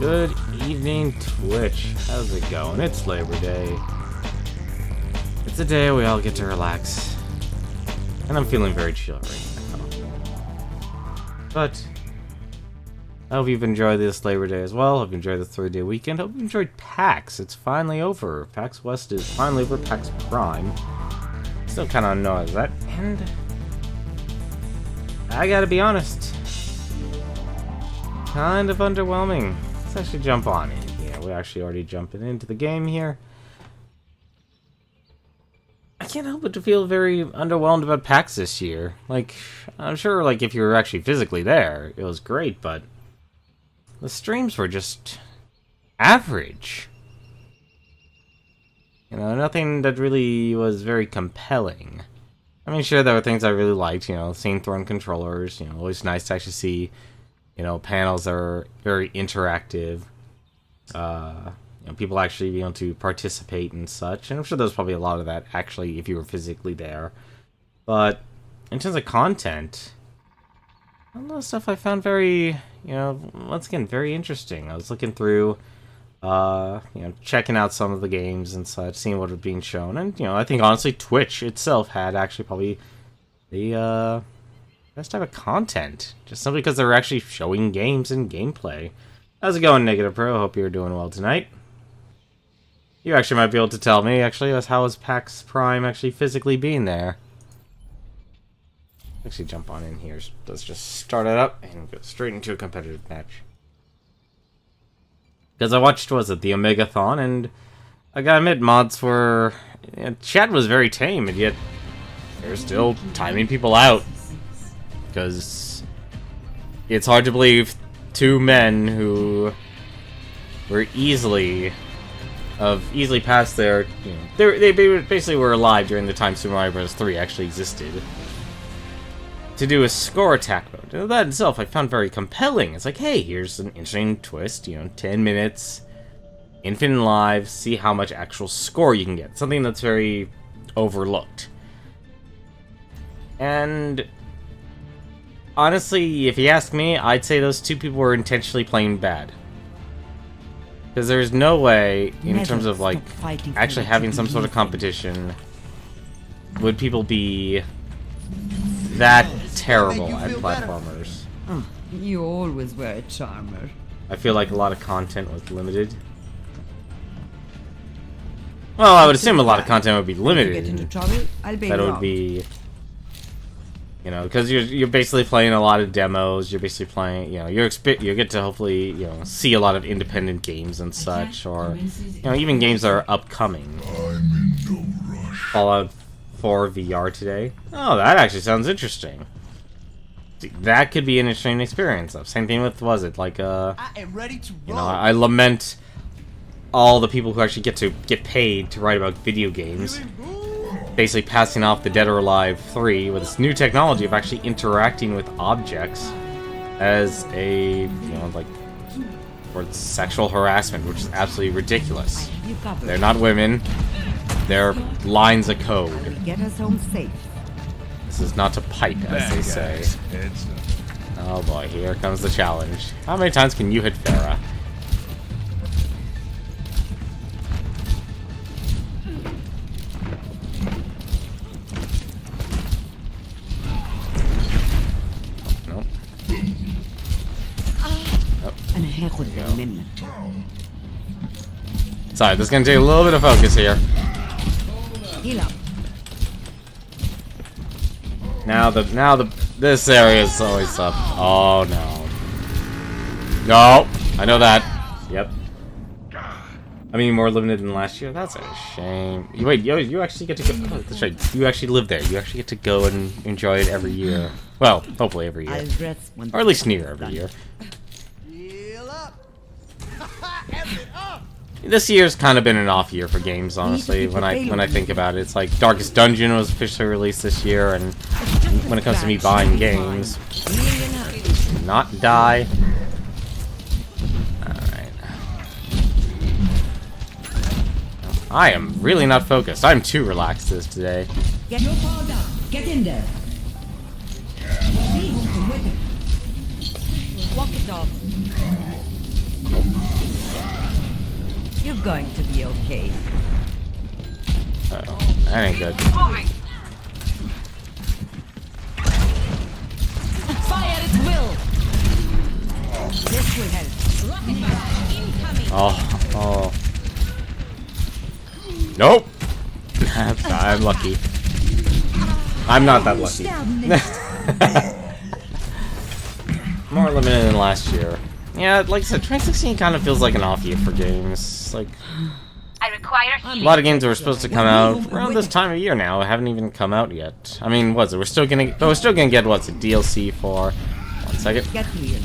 Good evening, Twitch. How's it going? It's Labor Day. It's a day we all get to relax. And I'm feeling very chill right now. But I hope you've enjoyed this Labor Day as well. Hope you enjoyed the 3-day weekend. Hope you enjoyed PAX. It's finally over. PAX West is finally over. PAX Prime. Still kind of annoyed that. And I gotta be honest. Kind of underwhelming. Let's actually jump on in here. We're actually already jumping into the game here. I can't help but to feel very underwhelmed about PAX this year. Like, I'm sure, like, if you were actually physically there, it was great, but the streams were just average. You know, nothing that really was very compelling. I mean, sure, there were things I really liked, you know, seeing Throne controllers, you know, always nice to actually see, you know, panels that are very interactive. You know, people actually being able to participate and such. And I'm sure there's probably a lot of that, actually, if you were physically there. But in terms of content, a lot of stuff I found very, you know, once again, very interesting. I was looking through, you know, checking out some of the games and such, seeing what was being shown. And, you know, I think, honestly, Twitch itself had actually probably the best type of content. Just simply because they're actually showing games and gameplay. How's it going, Negative Pro? Hope you're doing well tonight. You actually might be able to tell me, actually, how is PAX Prime actually physically being there? Actually, jump on in here. Let's just start it up and go straight into a competitive match. Because I watched, was it, the Omegathon, and I gotta admit, mods were... chat was very tame, and yet they're still timing people out. Because it's hard to believe two men who were easily past their, you know, they basically were alive during the time Super Mario Bros. 3 actually existed, to do a score attack mode. And that itself I found very compelling. It's like, hey, here's an interesting twist, you know, 10 minutes, infinite lives, see how much actual score you can get. Something that's very overlooked. And honestly, if you ask me, I'd say those two people were intentionally playing bad. Because there's no way, in terms of, like, actually having some sort of competition, would people be that terrible at platformers. You always were a charmer. I feel like a lot of content was limited. Well, I would assume a lot of content would be limited. That it would be... You know, because you're basically playing a lot of demos. You're basically playing, you know, you get to hopefully, you know, see a lot of independent games and such, or, you know, even games that are upcoming. Fallout 4 VR today. Oh, that actually sounds interesting. That could be an interesting experience. Same thing with, was it like you know, I lament all the people who actually get paid to write about video games. Basically passing off the Dead or Alive 3 with this new technology of actually interacting with objects as a, you know, like, for sexual harassment, which is absolutely ridiculous. They're not women. They're lines of code. Get us home safe. This is not a pipe, as they say. Oh boy, here comes the challenge. How many times can you hit Farah? Sorry, this is gonna take a little bit of focus here. This area is always up. Oh no. No, I know that. Yep. I mean, more limited than last year. That's a shame. Wait, you actually get to go. Oh, that's right. You actually live there. You actually get to go and enjoy it every year. Well, hopefully every year, or at least near every year. This year's kind of been an off year for games, honestly. When I think about it, it's like Darkest Dungeon was officially released this year, and when it comes to me buying games, not die. All right. I am really not focused. I'm too relaxed this today. Get your paw down. Get in there. Walk it off. You're going to be okay. Uh-oh. That ain't good. Fire at will. This will help. Rocket barrage incoming. Oh. Nope. I'm lucky. I'm not that lucky. More limited than last year. Yeah, like I said, 2016 kind of feels like an off year for games. Like, I require a lot of games that were supposed to come out around this time of year now haven't even come out yet. I mean, what's it? We're still gonna get what's a DLC for. 1 second. Get weird.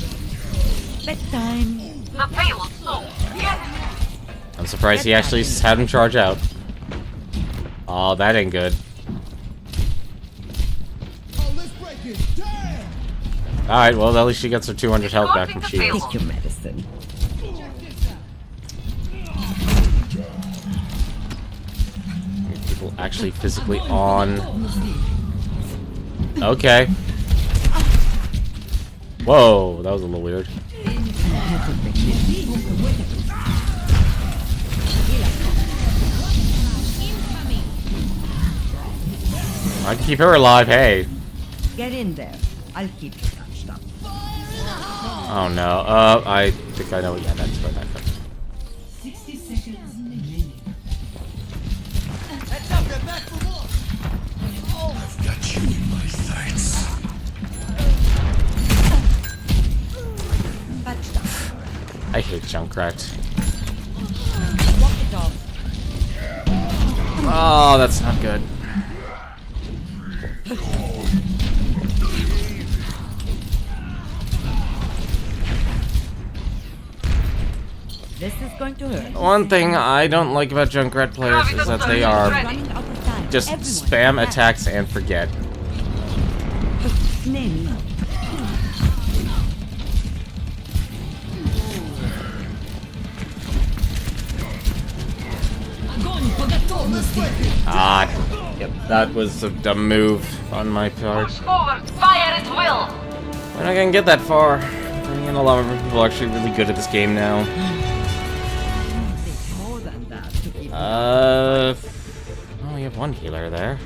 Bedtime. the payload sold. Yes. I'm surprised he actually had him charge out. Oh, that ain't good. Alright, well, at least she gets her 200 health back from shields. Take your medicine. People actually physically on. Okay. Whoa, that was a little weird. I can keep her alive, hey. Get in there. I'll keep you touched up. Oh no, I think I know. Yeah, that's where that comes. 60 seconds remaining. I've got you in my sights. I hate Junkrat. Walk it off. Oh, that's not good. This is going to hurt. One thing I don't like about Junkrat players is that they are Running out of time. just Everyone spam back. attacks and forget. Name. Ah, yep, that was a dumb move on my part. Forward, fire at will. We're not gonna get that far. And a lot of people are actually really good at this game now. More than that to keep Oh, we have one healer there.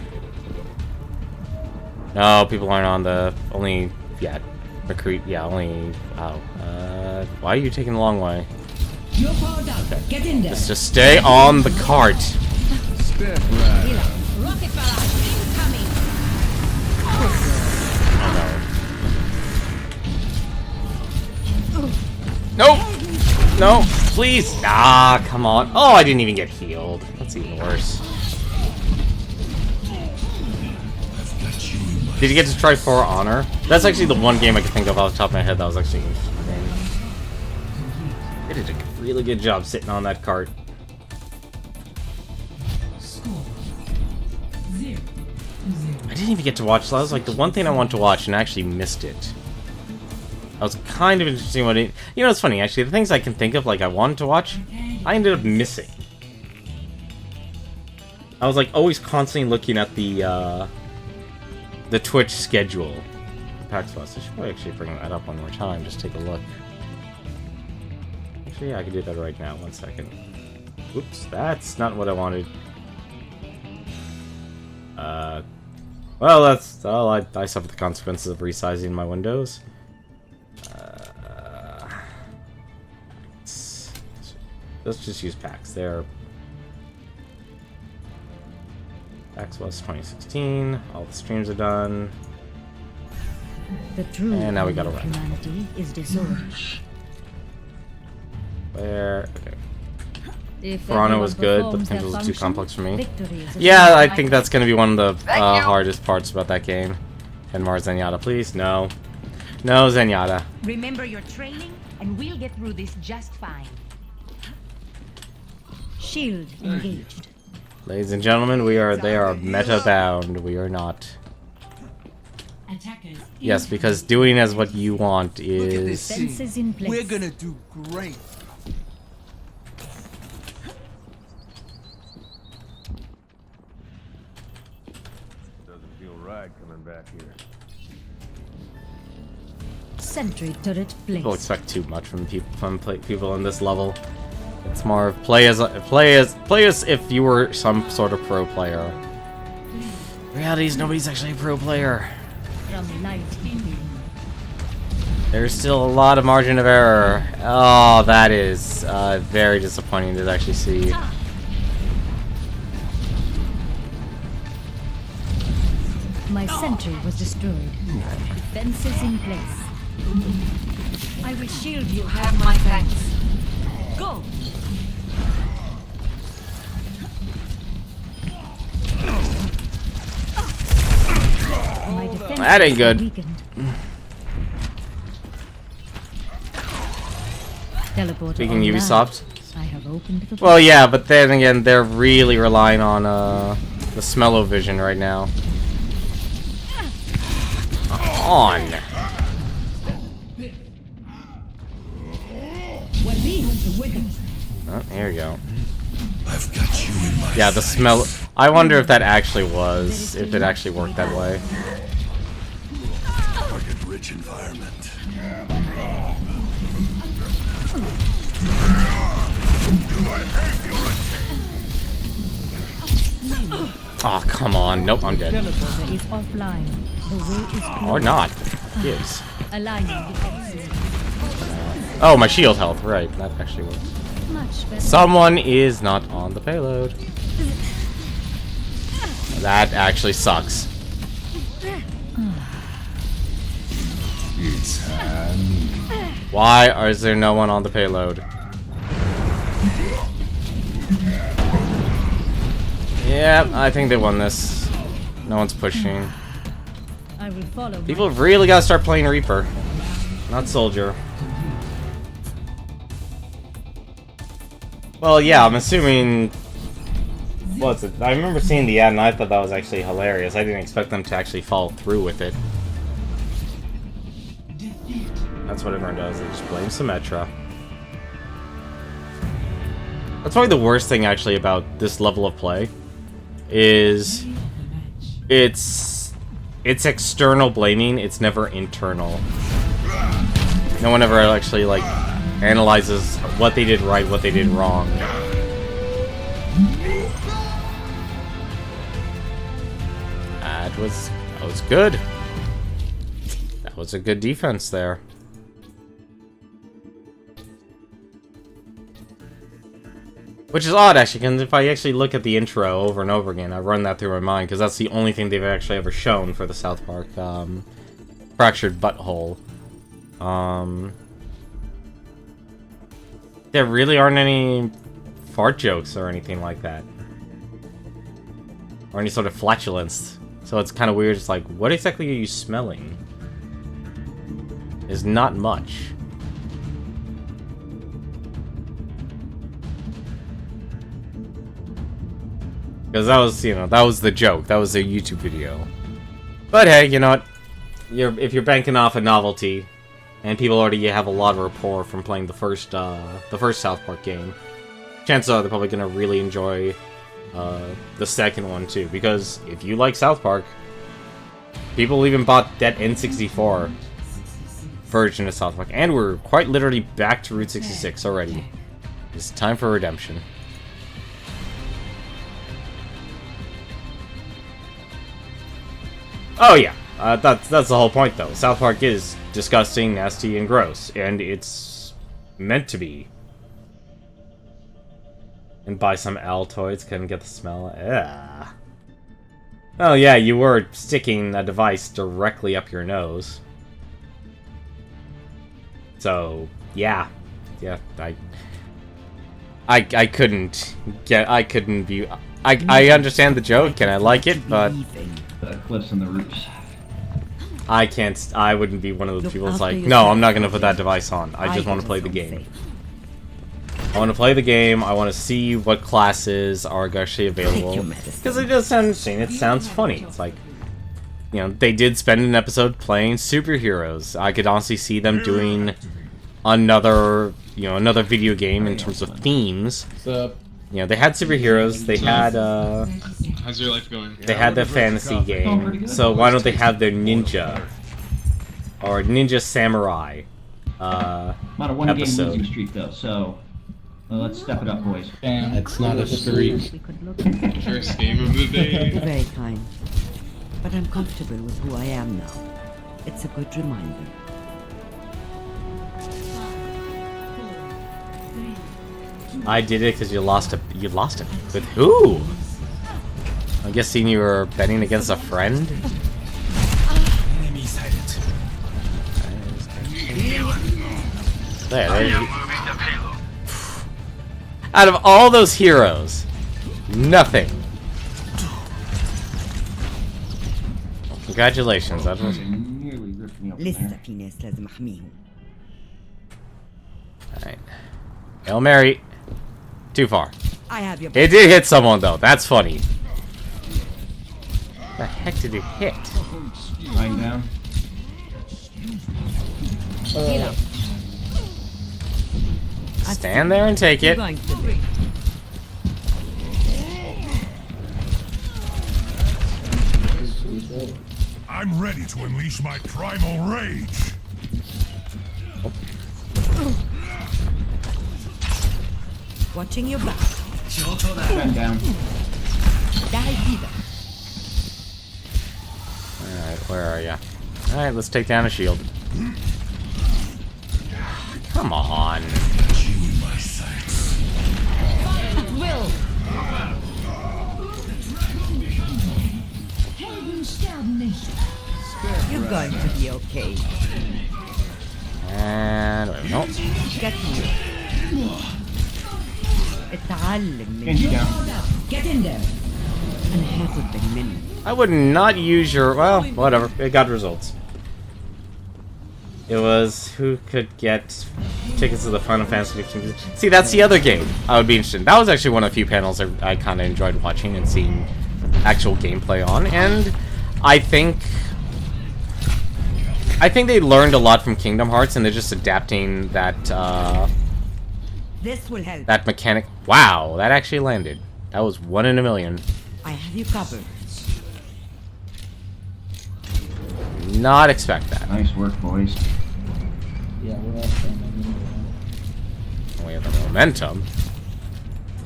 No, people aren't on the only yet. Recruit, yeah, only. Oh, why are you taking the long way? You're powered up. Get in there. Let's just stay on the cart. Step right. Rocket barrage incoming. Oh no. Nope. No, please. Ah, come on. Oh, I didn't even get healed. That's even worse. I've got you in my Did you get to try For Honor? That's actually the one game I can think of off the top of my head that was actually interesting. They did a really good job sitting on that cart. I didn't even get to watch. That was like the one thing I wanted to watch and I actually missed it. I was kind of interested in what it... You know, it's funny, actually. The things I can think of, like, I wanted to watch, I ended up missing. I was, like, always constantly looking at the Twitch schedule. PAX West. I should probably actually bring that up one more time. Just take a look. Actually, yeah, I can do that right now. 1 second. Oops, that's not what I wanted. Well, that's... Well, I suffer the consequences of resizing my windows. Let's just use PAX. There. PAX was 2016. All the streams are done. The true And now we gotta run. humanity is disorder. Where? Okay. If Piranha was good, but the performs their controls was too function, complex for me. victory is Yeah, I assured. think that's gonna be one of the Thank you. hardest parts about that game. Tenmar Zenyatta, please. No. No, Zenyatta. Remember your training, and we'll get through this just fine. Shield engaged. Ladies and gentlemen, they are meta bound. We are not. Attackers. Yes, because doing as what you want Look at this is... scene. Fences in place. We're gonna do great. Doesn't feel right coming back here. sentry turret People placed. expect too much from people in this level. It's more of play as if you were some sort of pro player. The reality is nobody's actually a pro player. From light beam. There's still a lot of margin of error. Oh, that is very disappointing to actually see. My sentry was destroyed. Defenses in place. I will shield you. Have my thanks. Go! My defenses That ain't good. are weakened. Teleport Speaking online. Ubisoft. I have opened the Well, yeah, but then again, they're really relying on the smell-o-vision right now. On. Oh, here we go. I've got you in my Yeah, the smell. I wonder if that actually was, if it actually worked that way. target-rich environment. Oh, come on. Nope, I'm dead. teleporter is offline. The way is clear. Or not. Yes. Aligning defenses. Oh, my shield health. Right, that actually works. Much better. Someone is not on the payload. That actually sucks. It's Why is there no one on the payload? Yeah, I think they won this. No one's pushing. I will follow. People have really got to start playing Reaper, not Soldier. Well, yeah, I'm assuming. What's it? I remember seeing the ad and I thought that was actually hilarious. I didn't expect them to actually follow through with it. That's what everyone does. They just blame Symmetra. That's probably the worst thing actually about this level of play. Is it's external blaming. It's never internal. No one ever actually like analyzes what they did right, what they did wrong. That was good. That was a good defense there. Which is odd, actually, because if I actually look at the intro over and over again, I run that through my mind, because that's the only thing they've actually ever shown for the South Park, Fractured Butthole. There really aren't any fart jokes or anything like that. Or any sort of flatulence. So it's kind of weird, it's like, what exactly are you smelling? Is not much. Because that was, that was the joke. That was a YouTube video. But hey, you know what? If you're banking off a novelty, and people already have a lot of rapport from playing the first South Park game, chances are they're probably gonna really enjoy the second one too. Because if you like South Park, people even bought that N64 version of South Park, and we're quite literally back to Route 66 already. It's time for redemption. Oh yeah, that's the whole point though. South Park is disgusting, nasty, and gross, and it's meant to be. And buy some Altoids, couldn't get the smell. Ugh. Oh yeah, you were sticking a device directly up your nose. So yeah, I couldn't be. I understand the joke and I like it, but The cliffs and the roofs. I can't. I wouldn't be one of those people that's like, no, I'm not gonna put that device on. I just want to play the game. I want to play the game. I want to see what classes are actually available because it does sound interesting. It sounds funny. It's like, they did spend an episode playing superheroes. I could honestly see them doing another video game in terms of themes. What's up? They had superheroes. They had How's your life going? they had the fantasy game. So why don't they have their ninja or Ninja Samurai. I'm on a one Episode. game losing streak though, so let's step it up, boys. Damn. That's not a streak. We could look First game of the day. Very kind. But I'm comfortable with who I am now. It's a good reminder. I did it because you lost a with who? I'm guessing you were betting against a friend. Enemy sighted. There you. Out of all those heroes, nothing. Congratulations. That was. Nearly ripped me open لسه there. في ناس لازم احميهم. Alright. Hail Mary. Too far. I have your It did hit someone though. That's funny. The heck did it hit? Lying down. Stand there and take You're it. going to be. I'm ready to unleash my primal rage. Watching your back. Stand down. Die either. Alright, where are ya? Alright, let's take down a shield. Come on. Got you in my sights. Will. You're going to be okay. And wait, nope. Get here. اتعلم Genji مني. down. Get in there. أنا هاخد بالي منك. I would not use your. Well, whatever. It got results. It was who could get tickets to the Final Fantasy 15. See, that's the other game I would be interested in. That was actually one of the few panels I kind of enjoyed watching and seeing actual gameplay on. And I think they learned a lot from Kingdom Hearts, and they're just adapting that This will help. that mechanic. Wow, that actually landed. That was 1 in a million. I have you covered. Not expect that. Nice work, boys. Yeah, we're all standing. We have the momentum.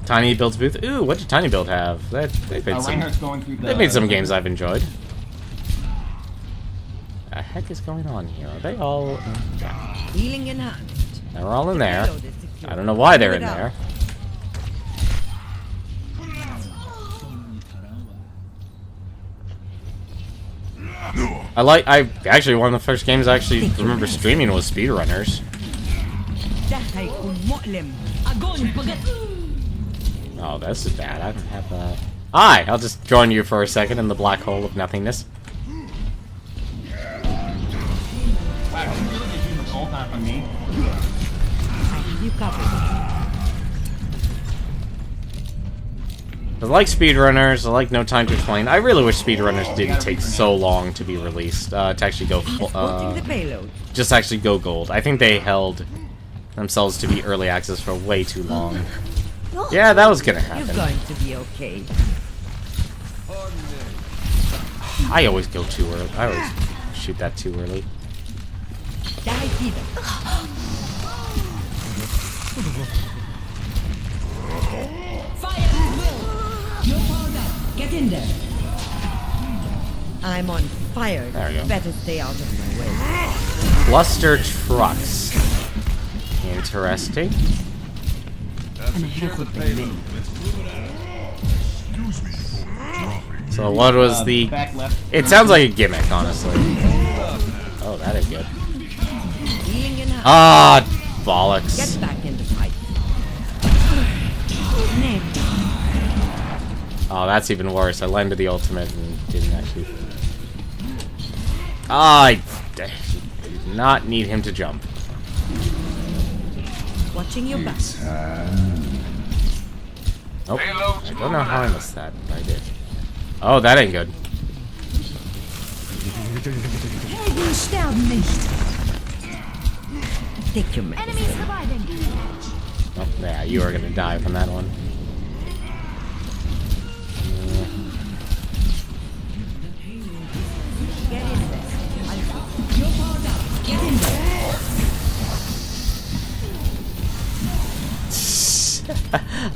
Tiny Build's booth. Ooh, what did Tiny Build have? They've made some. Reinhardt's going through the... They've made some games I've enjoyed. The heck is going on here? Are they all? Yeah, Healing in hand. they're all in there. Payload is secure. I don't know why they're in Move it there. out. I actually one of the first games I actually remember streaming was Speedrunners. ده هيكون مؤلم. Oh, this is bad. I don't have that. Hi, I'll just join you for a second in the black hole of nothingness. Wow, you really did use this ult on me. I have you covered. I like Speedrunners. I like No Time to Explain. I really wish Speedrunners didn't take so long to be released. To actually go, Escorting the payload. just actually go gold. I think they held themselves to be early access for way too long. Yeah, that was gonna You're happen. going to be okay. I always go too early. I always shoot that too early. Die either. Get in there. I'm on fire. There we go. Better stay out of my way. Cluster trucks. Interesting. أنا هاخد بالي منك. Excuse me for dropping. So what was the? Back left. It sounds like a gimmick, honestly. Oh, that ain't good. Healing in hand. Ah, bollocks. Get back in the fight. Name. Oh, that's even worse. I landed the ultimate and didn't actually. I did not need him to jump. Watching your back. Nope. I don't know how I missed that, but I did. Oh, that ain't good. Helden sterben nicht. Take your medicine. Enemy surviving. Oh, yeah, you are gonna die from that one. Get in there. You're powered up.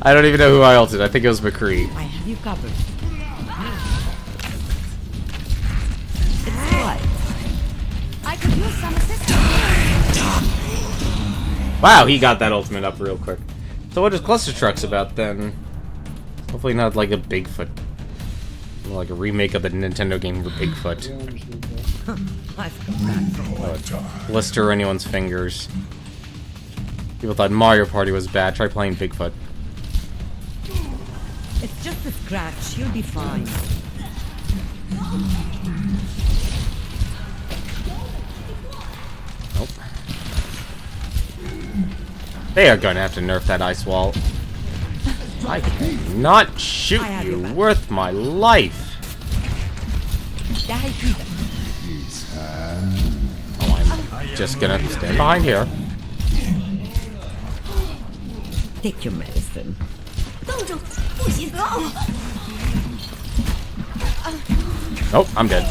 I don't even know who I ulted. I think it was McCree. I have you covered. It's what? I could use some assistance. Wow, he got that ultimate up real quick. So what is Cluster Trucks about then? Hopefully not like a Bigfoot. Like a remake of the Nintendo game for Bigfoot. I've come back from Blister anyone's fingers. People thought Mario Party was bad. Try playing Bigfoot. It's just a scratch. You'll be fine. Nope. They are going to have to nerf that ice wall. I cannot shoot you worth my life. Oh, I'm just gonna stand behind here. Take your medicine. Nope, I'm dead.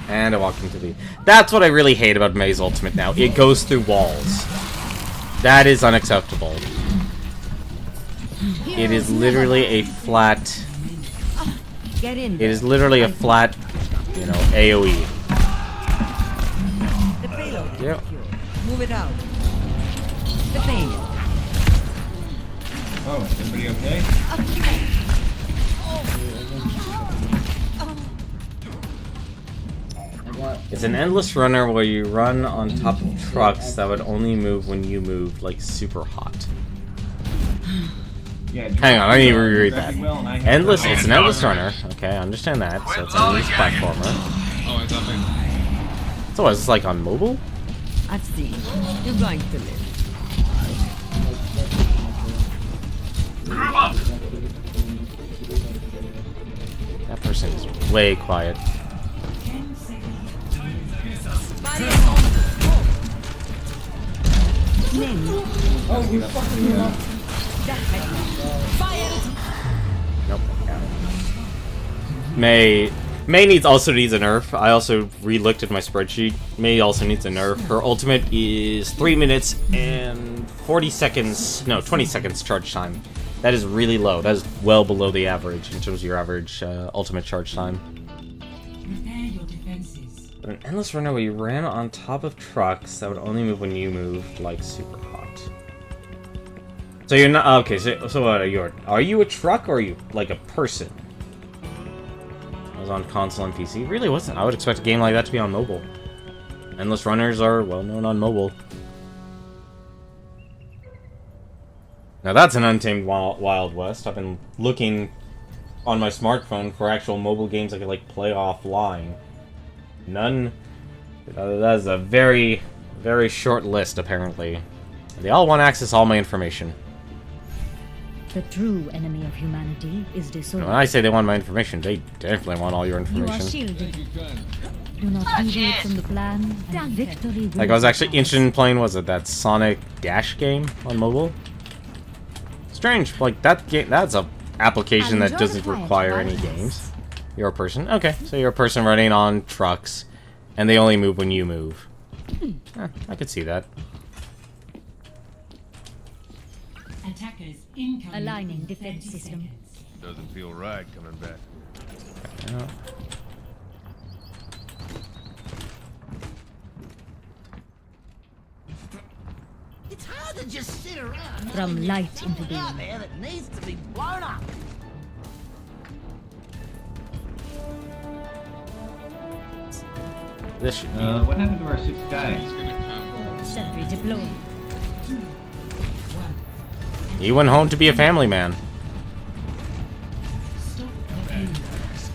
And I walked into the... That's what I really hate about May's ultimate now. It goes through walls. That is unacceptable. It is literally a flat... Get in It there. is literally a flat, you know, AoE. The payload. Yep. Move it out. The payload. Oh, everybody okay? It's an endless runner where you run on top of trucks that would only move when you move, like super hot. Yeah, Hang on, I need to reread exactly that. well, and I have- Endless, it's an endless runner. Okay, I understand that. So it's an endless platformer. Oh, I thought So is this like on mobile? I've seen. You're going to live. That person is way quiet. Nope. May needs a nerf. I also re-looked at my spreadsheet. May also needs a nerf. Her ultimate is 3 minutes and 40 seconds. No, 20 seconds charge time. That is really low. That is well below the average in terms of your average ultimate charge time. But an endless runner where you ran on top of trucks that would only move when you moved, like super hot. So you're not okay. So what are you? Are you a truck or are you like a person? I was on console and PC. It really wasn't. I would expect a game like that to be on mobile. Endless runners are well known on mobile. Now that's an untamed Wild West. I've been looking on my smartphone for actual mobile games I could like play offline. None. That is a very, very short list apparently. They all want to access all my information. The true enemy of humanity is disorder. When I say they want my information, they definitely want all your You are information. shielded. Do not deviate from the plan, and victory will Like I was be actually ours. interested in playing, was it that Sonic Dash game on mobile? Strange, like that game, that's a application that doesn't require any games. You're a person? Okay, so you're a person running on trucks, and they only move when you move. I could see that. Attackers incoming. Aligning in defense 30 system. seconds. Doesn't feel right coming back. Yeah. It's hard to just sit around. From light into being. Out there that needs to be blown up. This should be. What happened to our 6 guys? he's gonna come. Sentry deployed. He went home to be a family man.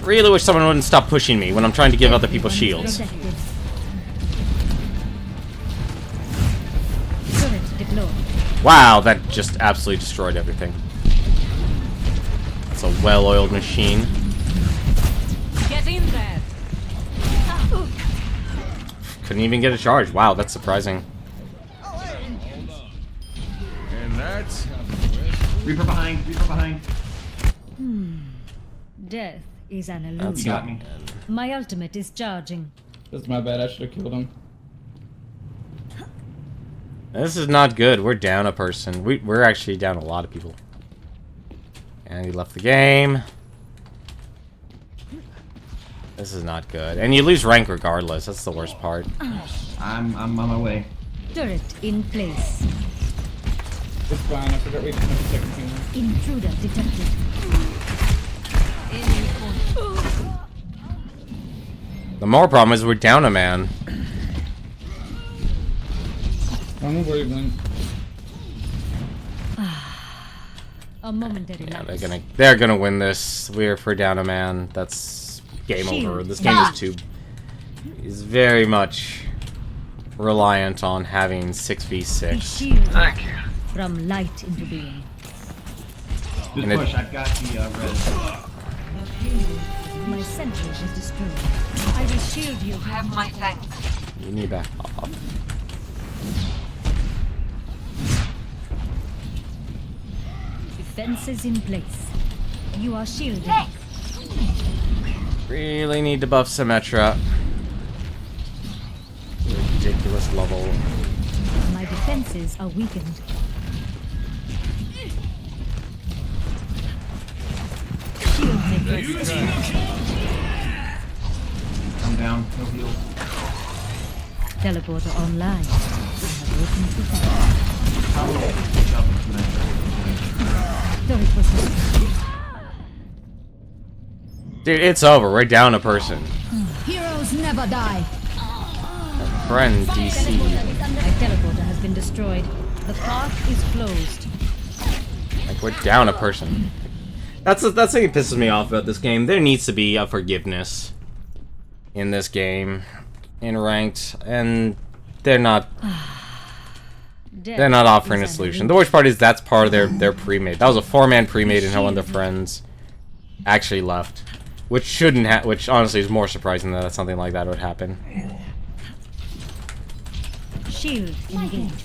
Really wish someone wouldn't stop pushing me when I'm trying to give other people shields. Protected. Turret deployed. Wow, that just absolutely destroyed everything. It's a well-oiled machine. Get in there. Couldn't even get a charge. Wow, that's surprising. And that's Reaper behind, Reaper behind. Death is an You illusion. got me. My ultimate is charging. That's my bad. I should have killed him. This is not good. We're down a person. We're actually down a lot of people. And he left the game. This is not good. And you lose rank regardless. That's the worst part. I'm on my way. Turret in place. It's fine. I forgot we can have a second team. Intruder detected. The more problem is we're down a man. I don't know where he went. A momentary Yeah, lapse. they're gonna win this. We're down a man. That's game over. This game is very much reliant on having Be 6v6. shielded from light into being. Just And it- push. I've got the res. My sentry was destroyed. I will shield you. Have my thanks. You need back off. Defenses in place. You are shielded. Really need to buff Symmetra. Ridiculous level. My defenses are weakened. Shield makers. I'm down. No heal. Teleporter online. I have opened the door. Pick up and Turret was destroyed. Dude, it's over. We're down a person. Heroes never die. Friend DC. My teleporter has been destroyed. The path is closed. Like, we're down a person. That's the thing that pisses me off about this game. There needs to be a forgiveness in this game, in ranked, and they're not offering a solution. The worst part is that's part of their pre-made. That was a 4-man pre-made, and one of their friends actually left, which honestly is more surprising that something like that would happen. Shield engaged.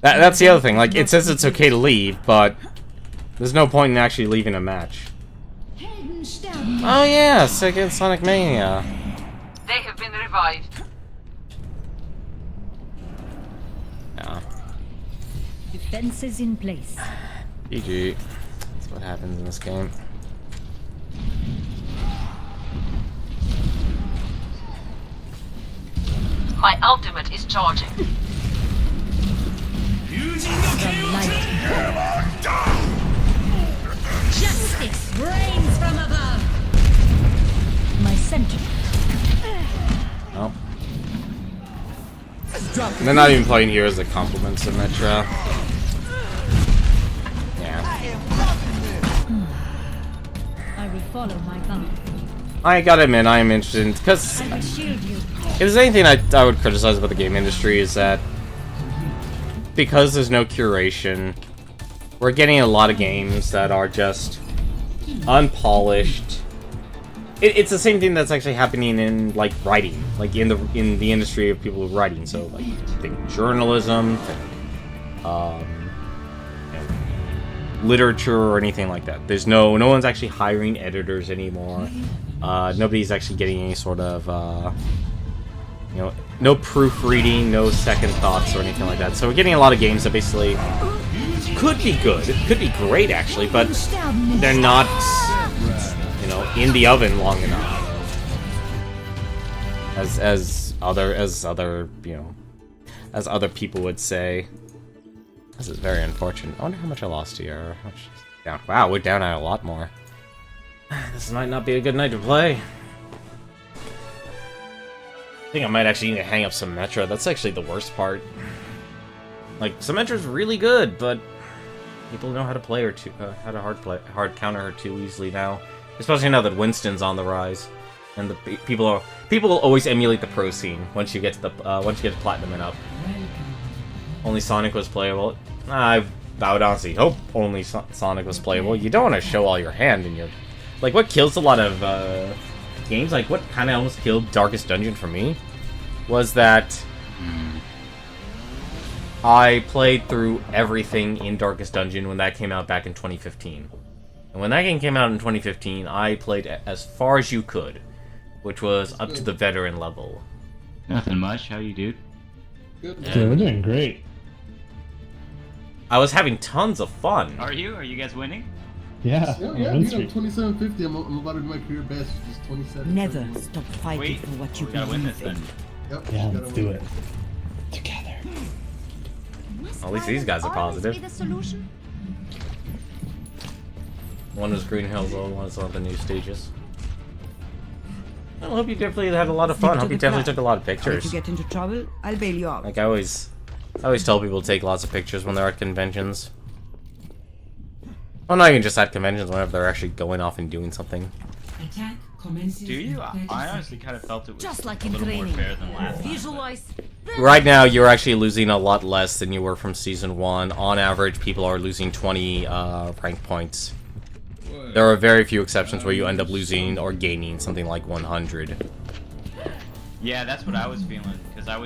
That's the other thing. Like, it says it's okay to leave, but there's no point in actually leaving a match. Oh yeah, second Sonic Mania. They have been revived. Yeah. Defenses in place. GG. That's what happens in this game. My ultimate is charging. From light. Justice reigns from above. My sentry. Oh. And they're not even playing here as a compliment to Symmetra. Yeah. I will follow my path. I gotta admit, I am interested because I will shield you. if there's anything I would criticize about the game industry is that because there's no curation, we're getting a lot of games that are just unpolished. It's the same thing that's actually happening in like writing, like in the industry of people writing. So like think journalism, think, you know, literature or anything like that. There's no one's actually hiring editors anymore. Nobody's actually getting any sort of you know, no proofreading, no second thoughts or anything like that. So we're getting a lot of games that basically could be good, it could be great actually, but they're not, you know, in the oven long enough. As other you know, as other people would say. This is very unfortunate. I wonder how much I lost here. How much down? Wow, we're down at a lot more. This might not be a good night to play. I think I might actually need to hang up Symmetra. That's actually the worst part. Like, Symmetra's really good, but people know how to play her too, how to hard counter her too easily now. Especially now that Winston's on the rise, and the people will always emulate the pro scene once you get to the platinum and up. Only Sonic was playable. I would honestly hope only Sonic was playable. You don't want to show all your hand in your... Like, what kills a lot of games, like what kind of almost killed Darkest Dungeon for me, was that I played through everything in Darkest Dungeon when that came out back in 2015. And when that game came out in 2015, I played as far as you could, which was up to the veteran level. Nothing much. How you, dude? Good. Yeah, we're doing great. I was having tons of fun. Are you? Are you guys winning? Yeah. Yeah, dude, I'm 2750. I'm about to do my career best, which is 27. Never stop fighting Wait, for what you we gotta win this believe in. then. Yep, Yeah, gotta let's do win. it. Together. At least these guys are positive. One was Green Hills, the other one was on the new stages. I hope you definitely had a lot of fun. Stick Hope to you the definitely plan. took a lot of If you pictures. get into trouble, I'll bail you out. Like I always tell people to take lots of pictures when they're at conventions. Well, not even just at conventions, whenever they're actually going off and doing something. Attack commences. Do you? I honestly kind of felt it was Just like a in little more training. fair than last time. Visualize. Right now, you're actually losing a lot less than you were from Season 1. On average, people are losing 20 rank points. There are very few exceptions where you end up losing or gaining something like 100. Yeah, that's what I was feeling, because I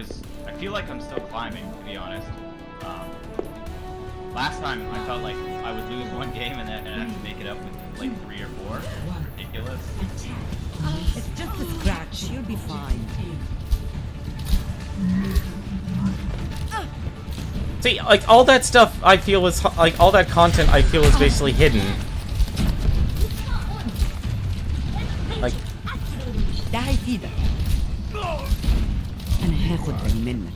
feel like I'm still climbing, to be honest. Last time, I felt like I would lose one game and then I'd have to make it up with like 3 or 4. Ridiculous. It's just a scratch. You'll be fine. See, like, all that stuff I feel is, like, all that content I feel is basically hidden. Like, Daar is ieder. En hij goed bij minder.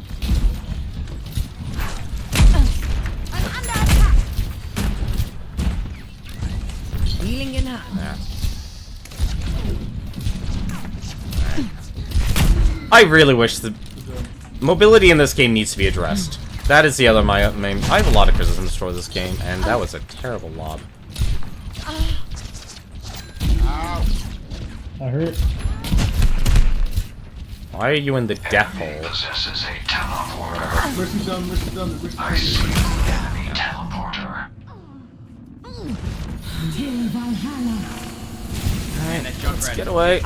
Healing in hand. I really wish the mobility in this game needs to be addressed. That is the other my main. I have a lot of criticisms for this game, and that was a terrible lob. I hurt. Why are you in the death hole? Possesses a teleporter. Mercy done, mercy done, mercy I done. see the enemy teleporter. Let's get away.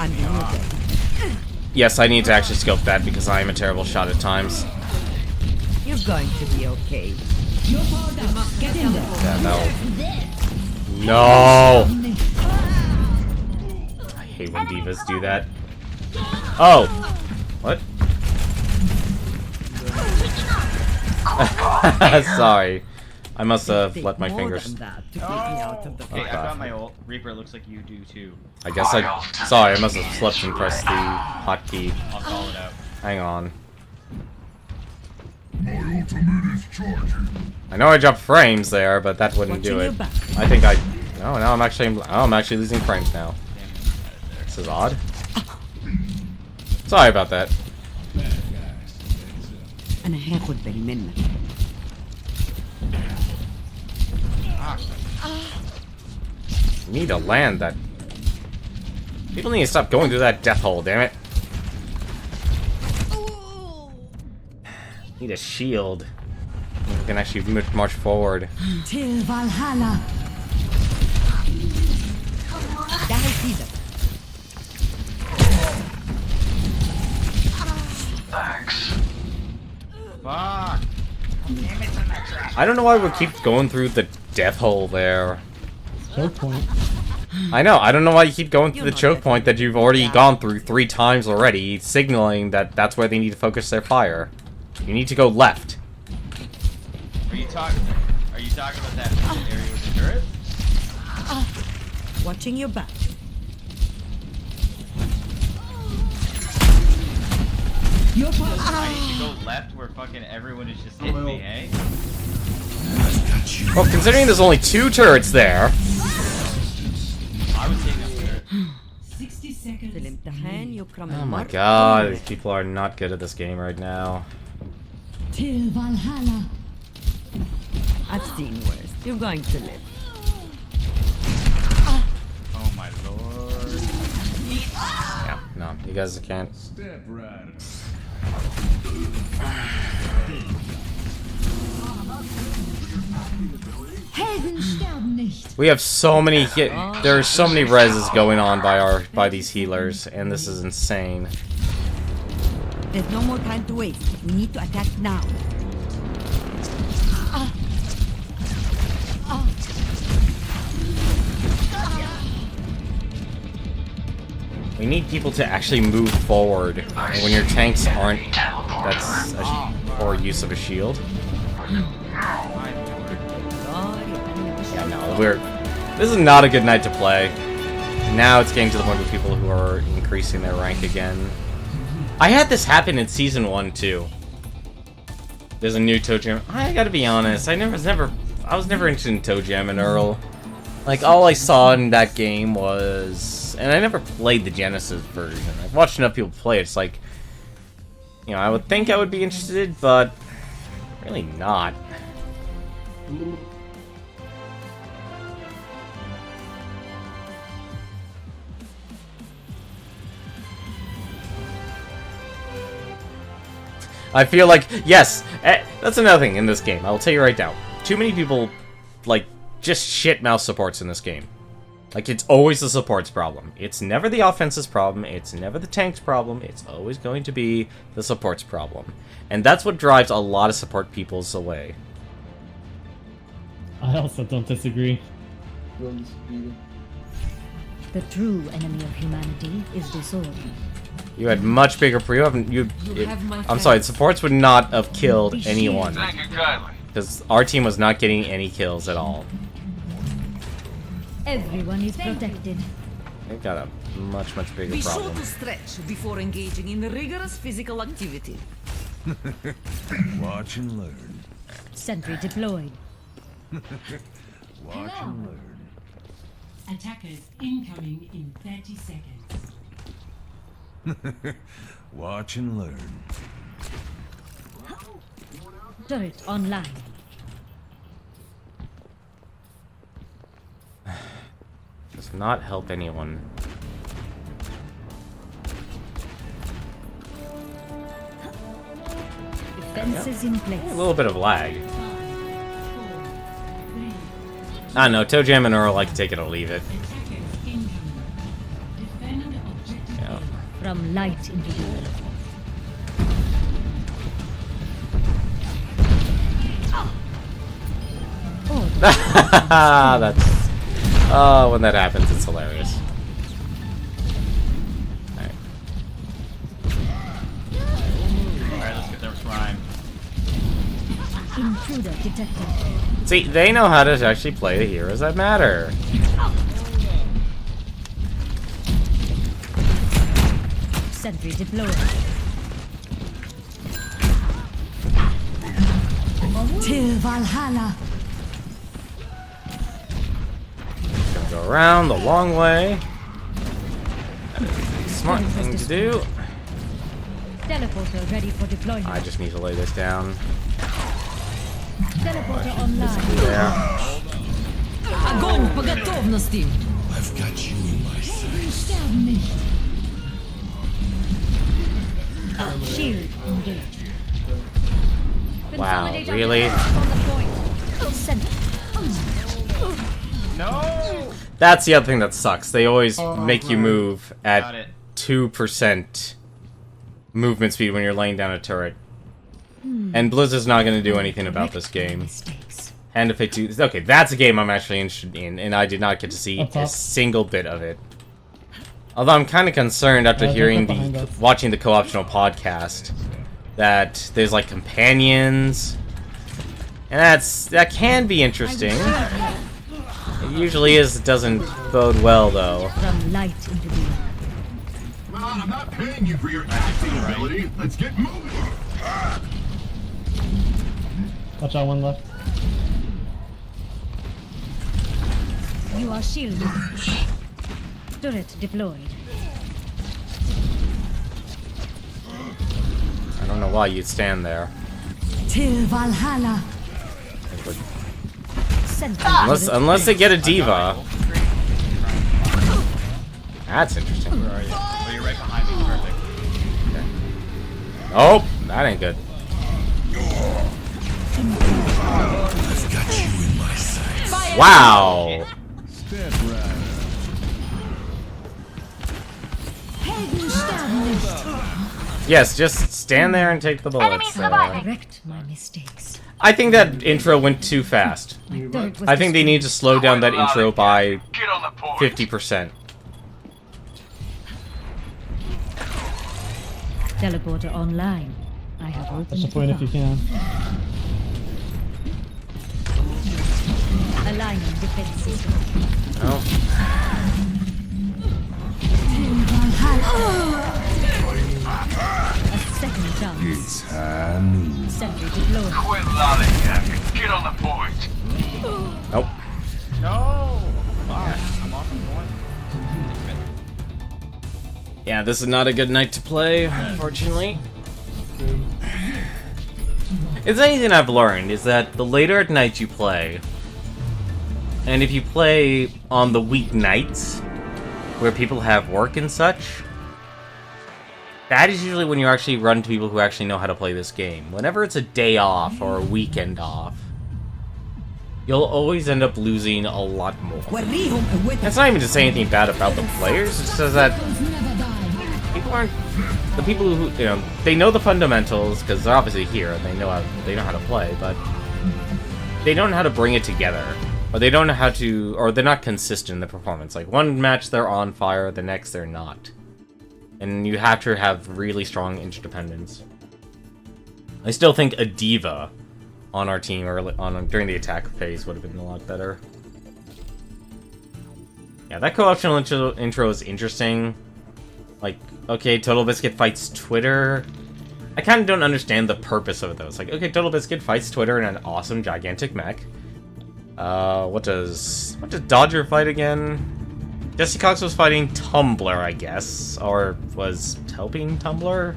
Yes, I need to actually scope that because I am a terrible shot at times. You're going to be okay. Get in there. Yeah, no. No! I hate when divas do that. Oh! What? Sorry. I must have let my fingers... Okay, I got my ult. Reaper, looks like you do too. I guess I... Sorry, I must have slipped and pressed the hotkey. I'll call it out. Hang on. My ultimate is charging. I know I dropped frames there, but that wouldn't do it. I think I... No, now I'm actually... Oh, I'm actually losing frames now. This is odd. Sorry about that. En hij goed bij minder. You need to land that... People need to stop going through that death hole, damn it. Need a shield. We can actually march forward. Till Valhalla. Daar is ieder. Thanks. Fuck! I don't know why we keep going through the death hole there. Choke point. I know, I don't know why you keep going through the choke point that you've already gone through 3 times already, signaling that that's where they need to focus their fire. You need to go left. Are you talking about that area with the turret? Watching your back. I need to go left where fucking everyone is just hitting me, eh? Well, considering there's only 2 turrets there... I would take that turret. 60 seconds. Till you come Oh my god, these people are not good at this game right now. Till Valhalla. I've seen worse. You're going to live. Oh my lord. Yeah, no, you guys can't. Step right. Helden sterben nicht. We have so many hit. There are so many reses going on by these healers, and this is insane. There's no more time to waste. We need to attack now. We need people to actually move forward. And when your tanks aren't, that's a poor use of a shield. Yeah, no, this is not a good night to play. Now it's getting to the point with people who are increasing their rank again. I had this happen in Season 1, too. There's a new Toe Jam. I gotta be honest, I was never interested in Toe Jam and Earl. Like, all I saw in that game was... And I never played the Genesis version. I've watched enough people play it. It's like... You know, I would think I would be interested, but... Really not. I feel like... Yes! That's another thing in this game. I will tell you right now. Too many people, like, just shit-mouth supports in this game. Like, it's always the support's problem. It's never the offense's problem. It's never the tank's problem. It's always going to be the support's problem. And that's what drives a lot of support peoples away. I also don't disagree. The true enemy of humanity is disorder. You had much bigger... I'm sorry, supports would not have killed anyone. Thank you kindly. Because our team was not getting any kills at all. Everyone is protected. They've got a much bigger Be sure problem. to stretch before engaging in rigorous physical activity. Watch and learn. Sentry deployed. Watch and learn. Attackers incoming in 30 seconds. Watch and learn. Turret online. Does not help anyone. Defenses in place. A little bit of lag. I don't know, Toe Jam and Earl, I can take it or leave it. Yeah. From light into dark. That's... Oh, when that happens, it's hilarious. Alright. Alright, let's get their rhyme. Intruder detected. See, they know how to actually play the heroes that matter. Sentry deployed. Till Valhalla. Gonna go around the long way. That is a smart thing to do. Teleporter ready for deployment. I just need to lay this down. Teleporter online. There. Огонь по готовности. I've got you in my sights. Shield engaged. Wow, really? No! That's the other thing that sucks. They always make you move Got at it. 2% movement speed when you're laying down a turret. And Blizzard's not going to do anything about this game. Hand of Fate 2. Okay, that's a game I'm actually interested in, and I did not get to see a single bit of it. Although I'm kind of concerned after watching the co-optional podcast that there's like companions, and that can be interesting. It usually is. It doesn't bode well though. From light into dark. Well, I'm not paying you for your acting ability. Let's get moving. Watch out, one left. You are shielded. Turret deployed. I don't know why you'd stand there. Till Valhalla. Unless they get a diva. That's interesting. Where are you? Oh, you're right behind me. Perfect. Okay. Oh, that ain't good. I've got you in my sights. Wow. Step right. Yes, just stand there and take the bullets. Correct my mistakes. I think that intro went too fast. Turret was I think they need to slow down that intro by Get on the point. 50%. teleporter online. I have opened That's the point if you can. Aligning defense system. Oh. A second chance. It's high noon. Sentry deployed. Quit lollygagging. Get on the point. Nope. No! Fuck, I'm off the point. Yeah, this is not a good night to play, unfortunately. It's anything I've learned is that the later at night you play, and if you play on the weeknights where people have work and such, that is usually when you actually run into people who actually know how to play this game. Whenever it's a day off or a weekend off, you'll always end up losing a lot more. That's not even to say anything bad about the players, it says that people aren't... The people who, you know, they know the fundamentals, because they're obviously here, and they know how to play, but they don't know how to bring it together. Or they don't know how to... Or they're not consistent in the performance. Like, one match they're on fire, the next they're not. And you have to have really strong interdependence. I still think a diva on our team early during the attack phase would have been a lot better. Yeah, that co-optional intro is interesting. Like, okay, Total Biscuit fights Twitter. I kind of don't understand the purpose of those. Like, okay, Total Biscuit fights Twitter in an awesome, gigantic mech. What does Dodger fight again? Jesse Cox was fighting Tumblr, I guess. Or was helping Tumblr?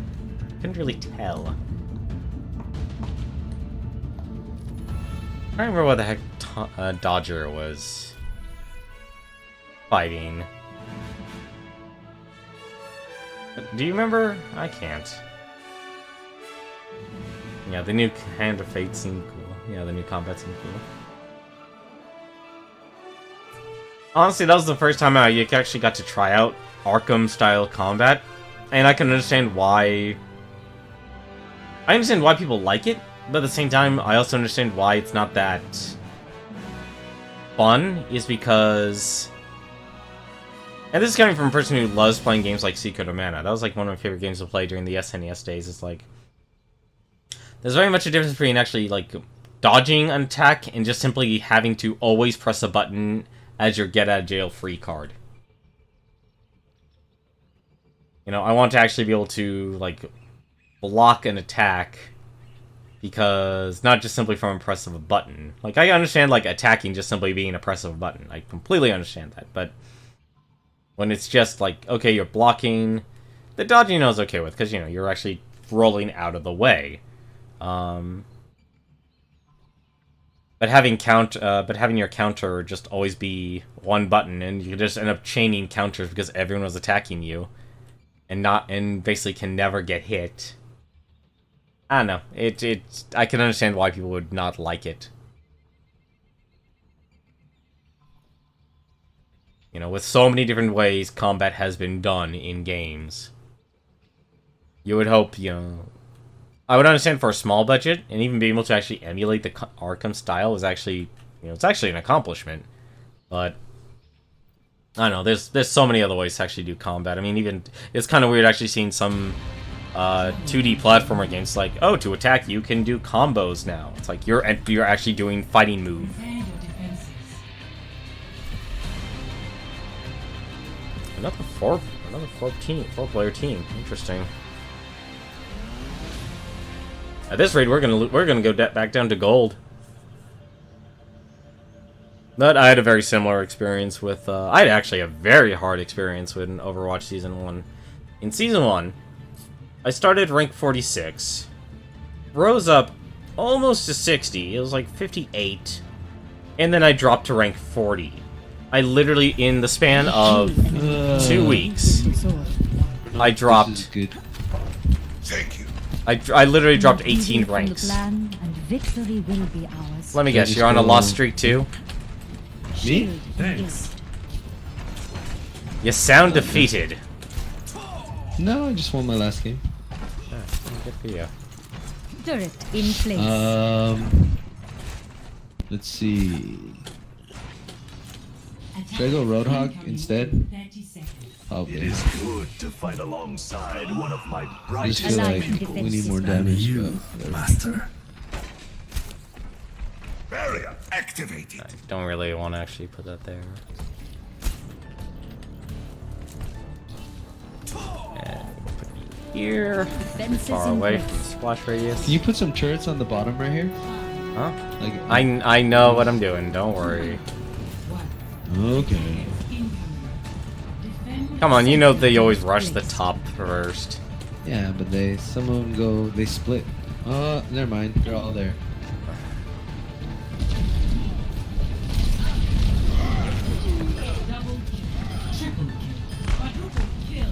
Couldn't really tell. I don't remember what the heck Dodger was fighting. Do you remember? I can't. Yeah, the new Hand of Fate seemed cool. Yeah, the new combat seemed cool. Honestly, that was the first time I actually got to try out Arkham-style combat, and I can understand why... I understand why people like it, but at the same time, I also understand why it's not that fun, is because... And this is coming from a person who loves playing games like Secret of Mana. That was like one of my favorite games to play during the SNES days. It's like... There's very much a difference between actually, like, dodging an attack and just simply having to always press a button as your get-out-of-jail-free card. You know, I want to actually be able to, like, block an attack because not just simply from a press of a button. Like, I understand, like, attacking just simply being a press of a button. I completely understand that, but when it's just, like, okay, you're blocking, the dodging I was okay with, because, you know, you're actually rolling out of the way. But having your counter just always be one button, and you just end up chaining counters because everyone was attacking you, and basically can never get hit. I don't know. I can understand why people would not like it. You know, with so many different ways combat has been done in games, you would hope, you know. I would understand for a small budget, and even being able to actually emulate the Arkham style is actually, you know, it's actually an accomplishment. But I don't know, there's so many other ways to actually do combat. I mean, even it's kind of weird actually seeing some 2D platformer games like, oh, to attack you can do combos now. It's like you're actually doing fighting move. Another four-player team. Interesting. At this rate, we're gonna go back down to gold. But I had a very similar experience with. I had actually a very hard experience with Overwatch Season 1. In Season 1, I started rank 46, rose up almost to 60. It was like 58, and then I dropped to rank 40. I literally, in the span of 2 weeks, I dropped. Thank you. I literally dropped 18 ranks. Let me guess, you're on a lost streak too? Me? Thanks. You sound defeated. No, I just won my last game. Good for you. Turret in place. Let's see. Should I go Roadhog instead? 30 seconds. Probably. It is good to fight alongside one of my I brightest just feel like Defense we need more system. damage. you, But master. Barrier activated. I don't really want to actually put that there. And put it here. Defenses Far in away place. from splash radius. can you put some turrets on the bottom right here? Huh? Like I know what I'm doing, don't worry. okay. Come on, you know they always rush the top first. Yeah, but some of them they split. Oh, never mind. They're all there. Double kill. Triple kill. Quadruple kill.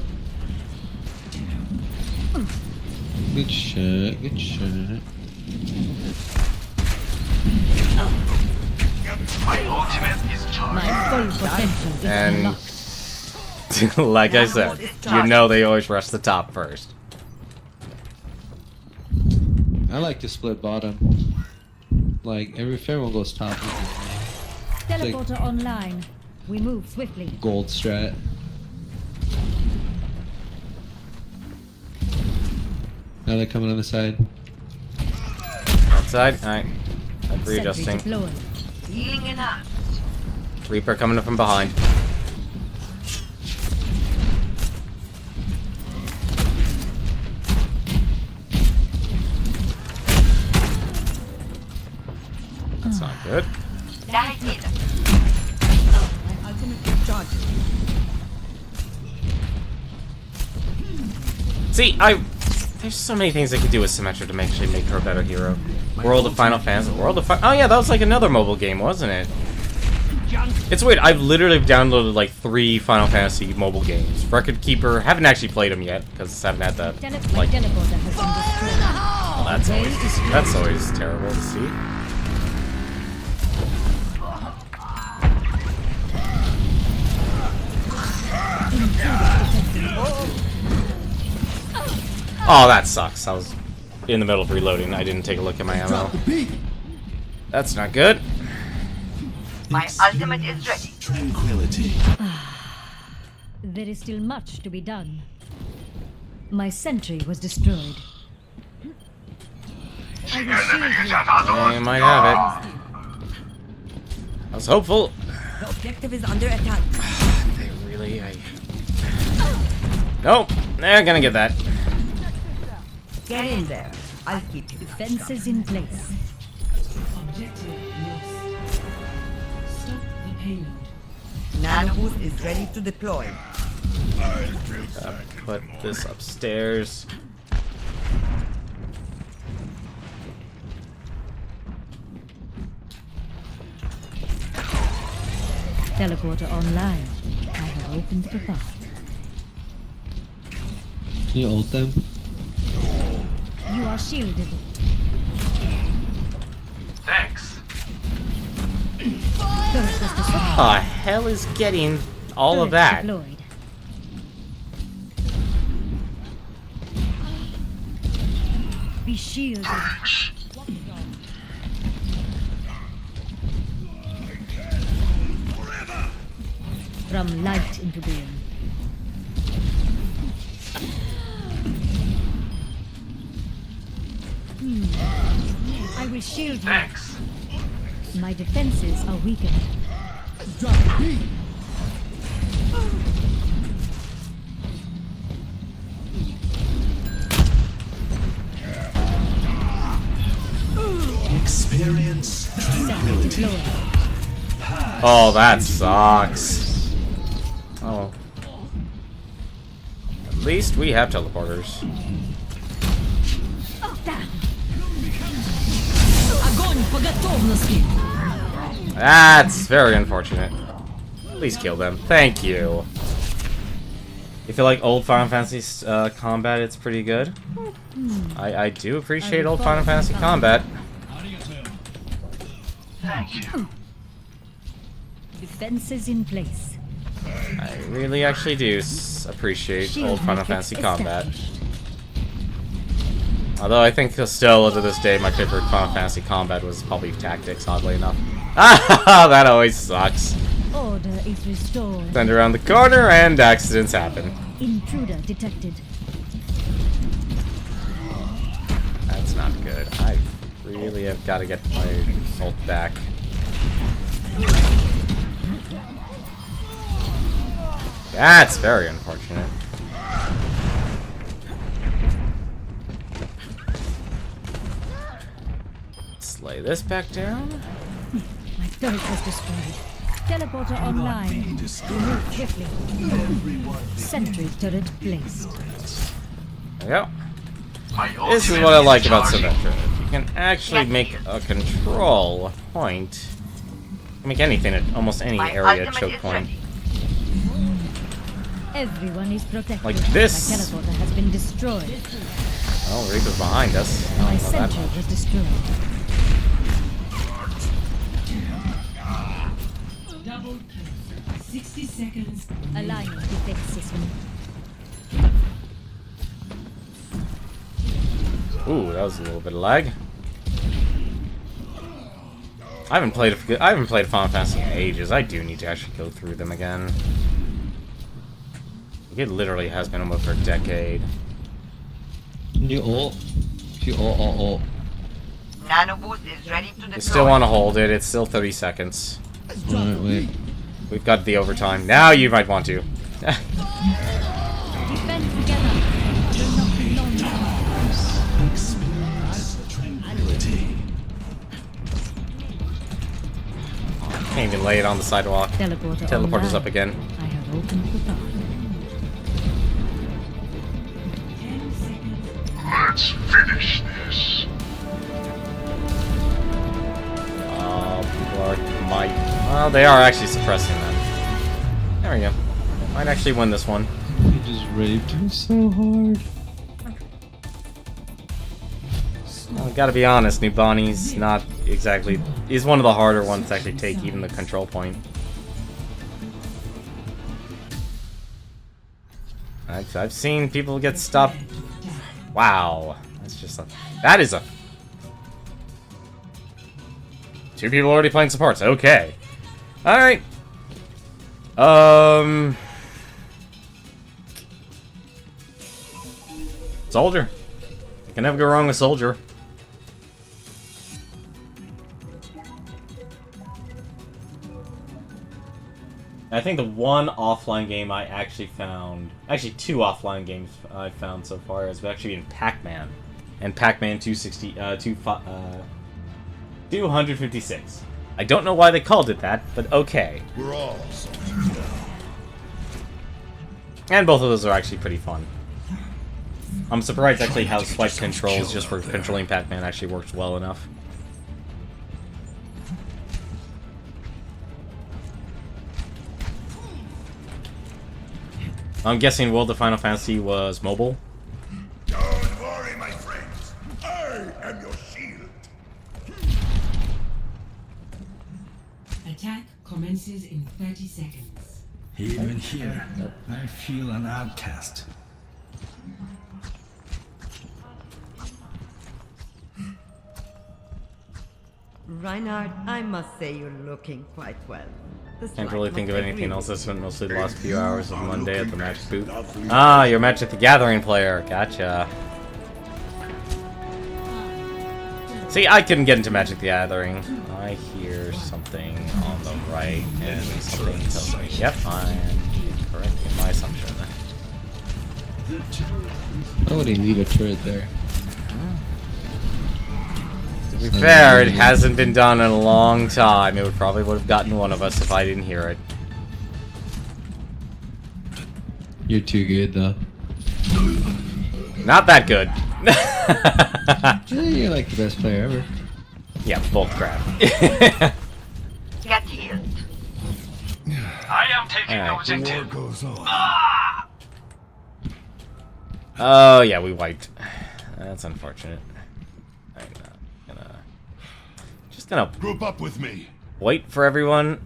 Good shot. Good shot. My ultimate is charged. My full potential is And unlocked. like I said, you know they always rush the top first. I like to split bottom. Like if everyone goes top, Teleporter online. We move swiftly. gold strat. Now they're coming on the side. Outside? Alright. I'm Sentry readjusting. deployed. Reaper coming up from behind. That's not good. See, there's so many things I could do with Symmetra to actually make her a better hero. World of Final Fantasy. Oh yeah, that was like another mobile game, wasn't it? It's weird. I've literally downloaded like 3 Final Fantasy mobile games. Record Keeper. Haven't actually played them yet because I haven't had that. My Like, teleporter has been destroyed. well, that's always terrible to see. Oh, that sucks. I was in the middle of reloading. I didn't take a look at my ammo. That's not good. My ultimate is ready. Tranquility. There is still much to be done. My sentry was destroyed. I will shield you. I might have it. I was hopeful. The objective is under attack. They really... Nope. They're gonna get that. Get in there. I'll keep you. Defenses in place. Objective lost. Stop the payload. Nanoboost is ready to deploy. Put this upstairs. Teleporter online. I have opened the path. Can you ult them? You are shielded. Thanks. Turret was destroyed. What the hell is getting all of Turret that? deployed. Be shielded. From light into being. I will shield you. Thanks. My defenses are weakened. Experience tranquility. Deployed. Oh, that sucks. Oh. At least we have teleporters. That's very unfortunate. Please kill them. Thank you. You feel like old Final Fantasy combat, it's pretty good. I do appreciate old Final Fantasy combat. Thank you. Defenses in place. I really actually do appreciate Shield old Final matrix Fantasy combat. established. Although I think still to this day my favorite Final Fantasy combat was probably Tactics, oddly enough. Ah, that always sucks. Order is restored. Send around the corner and accidents happen. Intruder detected. That's not good. I really have got to get my ult back. That's very unfortunate. Let's lay this back down. My turret was destroyed. Teleporter online. Move swiftly. Sentry turret placed. There we go. This is what I like about Symmetra. You can actually make a control point. You can make anything at almost any area choke point. Everyone is protected. Like this. My teleporter has been destroyed. Oh, Reaper's behind us. I My don't know that sentry much. was destroyed. Double kill. 60 seconds. Aligning defense system. Ooh, that was a little bit of lag. I haven't played Final Fantasy in ages. I do need to actually go through them again. It literally has been almost for a decade. You ult. You ult. Nano boost is ready to deploy. You still want to hold it. It's still 30 seconds. Alright, wait. We've got the overtime. Now you might want to. Defend together. Will not be long now. Experience tranquility. Can't even lay it on the sidewalk. Teleporter's up again. I have opened the path. 10 seconds. Let's finish this. People are well, they are actually suppressing them. There we go. Might actually win this one. He just raped me so hard. Well, gotta be honest, Nubani's not exactly... He's one of the harder ones to actually take even the control point. I've seen people get stopped. Wow. That's just a... That is a... Two people already playing supports. Okay. Alright. Soldier. You can never go wrong with Soldier. I think the one offline game I actually found, actually two offline games I found so far has actually been Pac-Man and Pac-Man 256. I don't know why they called it that, but okay. We're all soldiers now. And both of those are actually pretty fun. I'm surprised actually how swipe controls just for controlling Pac-Man actually works well enough. I'm guessing World of Final Fantasy was mobile. Don't worry, my friends. I am your shield. Attack commences in 30 seconds. Even here, I feel an outcast. Reinhardt, I must say you're looking quite well. The Can't slight really think of must anything agree else. I with spent mostly the last few hours of Monday at the match booth. Ah, your Match at the Gathering player. Gotcha. See, I couldn't get into Magic the Gathering. I hear something on the right, and something tells me, yep, I am correct in my assumption. Why would he leave a turret there? To be fair, it hasn't been done in a long time. It would probably would have gotten one of us if I didn't hear it. You're too good, though. Not that good. Yeah, you're like the best player ever. Yeah, both crap. Get healed. I am taking Alright. those into. Goes on. Oh, yeah, we wiped. That's unfortunate. I'm just gonna Group up with me. wait for everyone.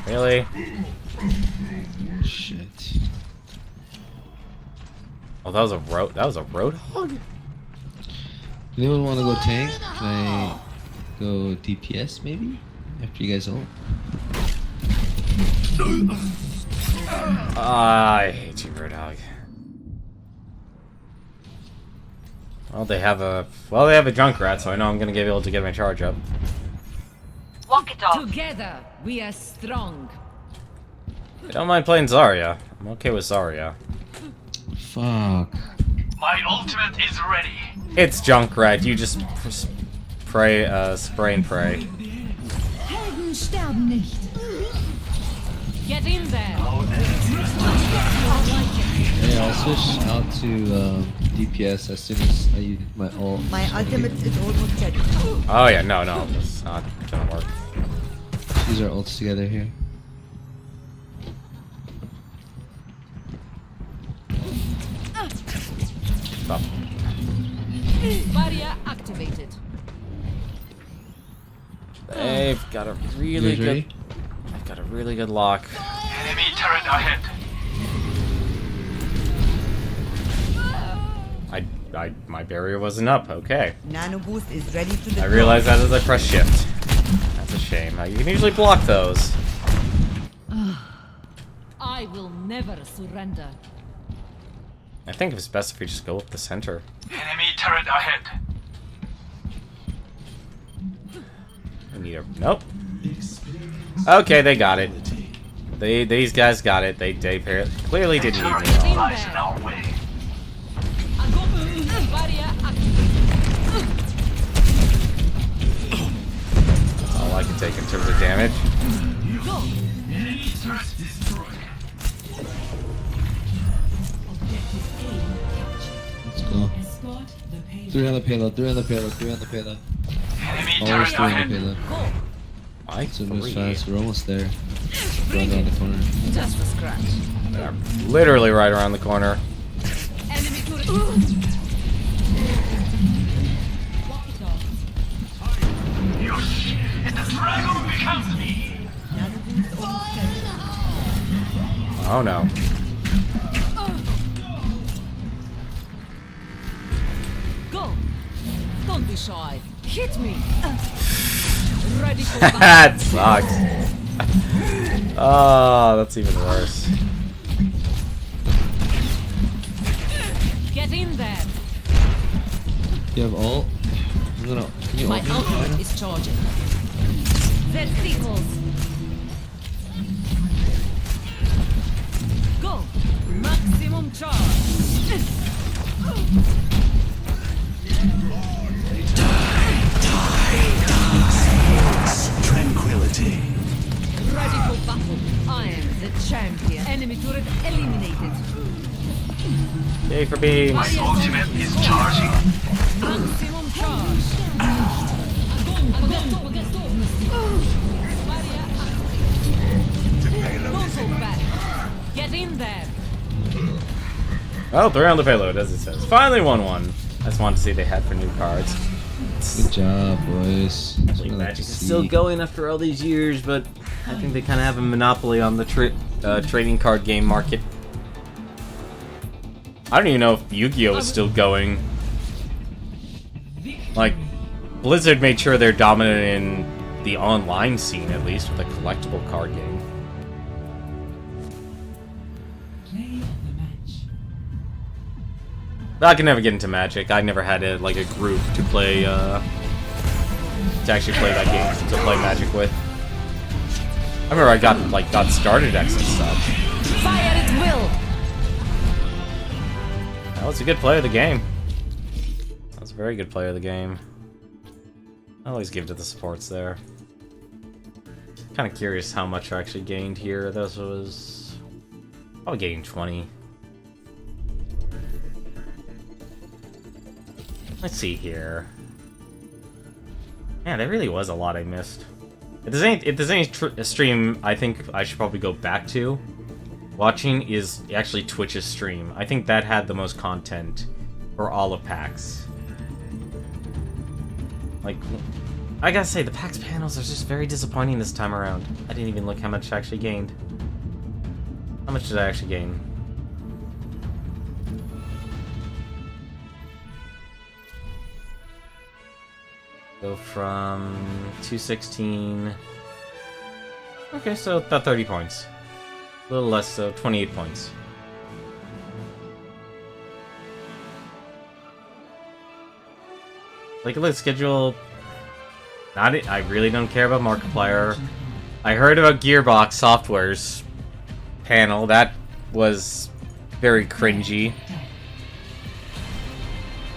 Really? Shit. Oh, that was a roadhog? Anyone want to go tank? Can I go DPS maybe? After you guys ult? I hate you, roadhog. Well, they have a Junkrat, so I know I'm gonna be able to get my charge up. Walk it off. Together, we are strong. I don't mind playing Zarya. I'm okay with Zarya. Fuck. My ultimate is ready. It's Junkrat. You just spray and pray. Helden sterben nicht. Get in there. Hey, I'll switch out to DPS as soon as I use my ult. My ultimate is almost ready. Oh yeah, no, it's not gonna work. Use our ults together here. Stop. Barrier activated. They've got a really You guys ready? good. They've got a really good lock. Enemy turret ahead. My barrier wasn't up. Okay. Nano boost is ready to deploy. I realized that as I press shift. That's a shame. You can usually block those. I will never surrender. I think it's best if we just go up the center. Enemy turret ahead. I need a nope. Okay, they got it. These guys got it. They clearly didn't need me. Turret at all. lies in our way. Barrier activated. That's all I can take in terms of damage. Go. Enemy turret destroyed. Let's go. Escort the payload. 3 on the payload, 3 on the payload, 3 on the payload. Enemy Always turret 3 on ahead. the payload. Go. I So move three. fast, we're almost there. Run around the corner. Just a scratch. They're literally right around the corner. Enemy turret. Walk it off. Yosh, and the dragon becomes me. Nano boost almost ready. Oh no. Go. Don't be shy. Hit me. Ready for battle. That sucks. Oh, that's even worse. Get in there. You have ult? I'm gonna. Can you My ult me? ultimate is charging. Verticals. Go. Maximum charge. Tranquility. Ready for battle. I am the champion. Enemy turret eliminated. Yay for beams. My ultimate is charging. Maximum charge. Don't go back. Get in there. Oh, 3 on the payload, as it says. Finally won one. I just wanted to see they had for new cards. Good job, boys. That's what I like Magic to is see. still going after all these years, but I think they kind of have a monopoly on the trading card game market. I don't even know if Yu-Gi-Oh is still going. Like, Blizzard made sure they're dominant in the online scene, at least, with a collectible card game. Play of the match. But I could never get into Magic. I never had a group to play, to actually play that game, to play Magic with. I remember I got started X and stuff. Fire at will. That was a good player of the game. That was a very good player of the game. I always give to the supports there. Kind of curious how much I actually gained here. This was probably gained 20. Let's see here. Man, there really was a lot I missed. If there's any stream I think I should probably go back to watching is actually Twitch's stream. I think that had the most content for all of PAX. Like, I gotta say, the PAX panels are just very disappointing this time around. I didn't even look how much I actually gained. How much did I actually gain? Go from 216. Okay, so about 30 points. A little less, so 28 points. Like, look, schedule. Not it. I really don't care about Markiplier. I heard about Gearbox Software's panel. That was very cringy.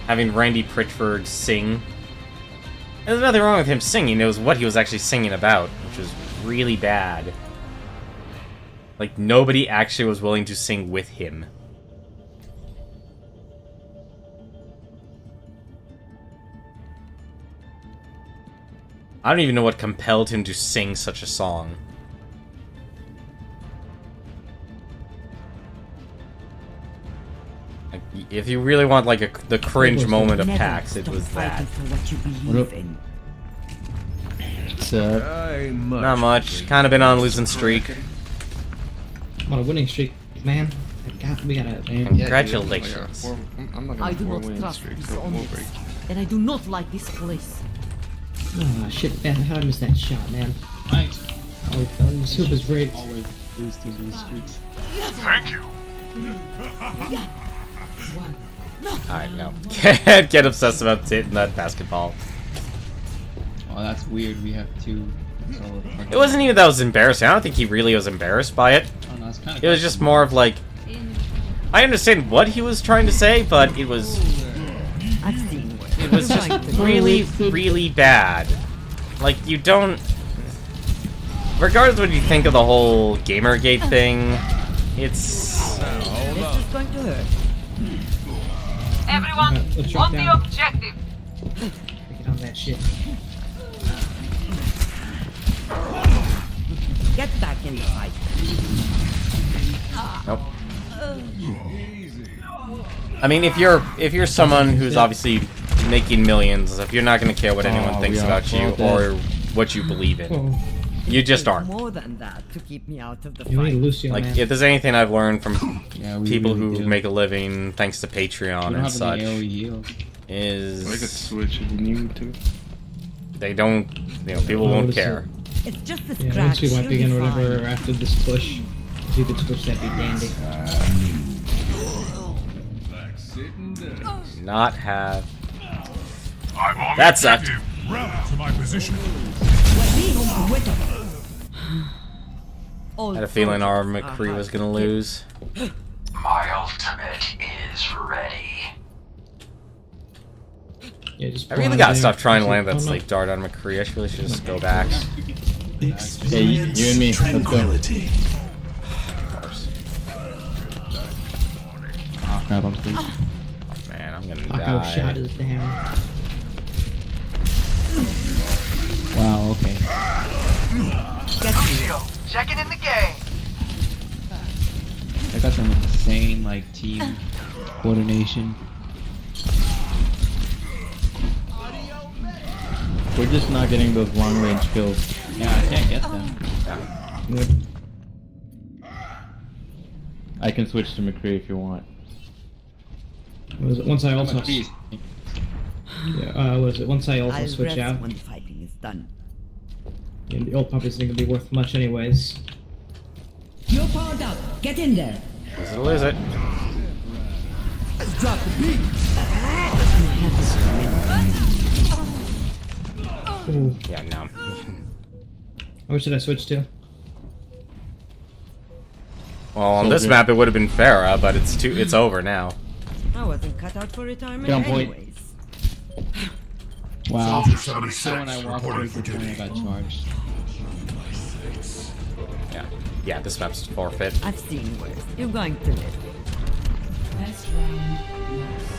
Having Randy Pritchford sing. There's nothing wrong with him singing. It was what he was actually singing about, which was really bad. Like, nobody actually was willing to sing with him. I don't even know what compelled him to sing such a song. Like, if you really want, like, the cringe moment of PAX, it was that. For what you believe in. Not much. Kind of been on a losing streak. I'm on a winning streak, man. We gotta. Congratulations. I do not trust this on this. And I do not like this place. Oh shit, man! How did I miss that shot, man? Nice. Oh, soup is great. Always lose to these streaks. Thank you. Alright, no. Get obsessed about hitting that basketball. Oh, that's weird. We have two. It wasn't even that I was embarrassing. I don't think he really was embarrassed by it. Oh, no, it's kind of. It was just more of like... I understand what he was trying to say, but it was... I've seen worse. It was just really, really bad. Like, you don't... Regardless of what you think of the whole Gamergate thing, it's... This is going to hurt. Everyone, on the objective. Get on that shit. Get back in the fight. Nope. I mean, if you're someone who's obviously making millions, if you're not going to care what anyone thinks about you or what you believe in, you just aren't. More than that to keep me out of the You fight. ain't Lucio, Like, man. if there's anything I've learned from people really who do. make a living thanks to Patreon and such, is I could switch if you need to. they don't, people won't care. It's just a Yeah, scratch. once we wipe You'll again be or whatever fine. after this push, if you could switch, that'd be dandy. Not have. I'm on That sucked. objective. Rally to my position. All Had a feeling our soldiers are McCree was hard gonna to kill. lose. My ultimate is ready. Yeah, just I really blind gotta there. stop trying to land Oh, that no. slate dart on McCree. I really should just go back. Yeah, you and me. Let's go. Of course. Oh, crap, I'm free. Oh, man, I'm gonna Fuck, I was shot die. is down. Wow, okay. Checking in the game. I got some insane, like, team coordination. We're just not getting those long-range kills. Yeah, I can't get them. I can switch to McCree if you want. Was it once I also? McCree's- Yeah, was it once I also I'll switch rest out? when the fighting is done. And the old puppets isn't gonna be worth much anyways. You're powered up. Get in there. Lose it, lose it. Let's drop the beat. Ooh. Yeah, no. Where should I switch to? Well, on this map it would have been Farah, but it's over now. I wasn't cut out for retirement Get on point. anyways. Wow. Soldier So 76 when I walked reporting away for from duty. I got charged. Yeah. Yeah, this map's forfeit. I've seen worse. You're going to live. Best round lost.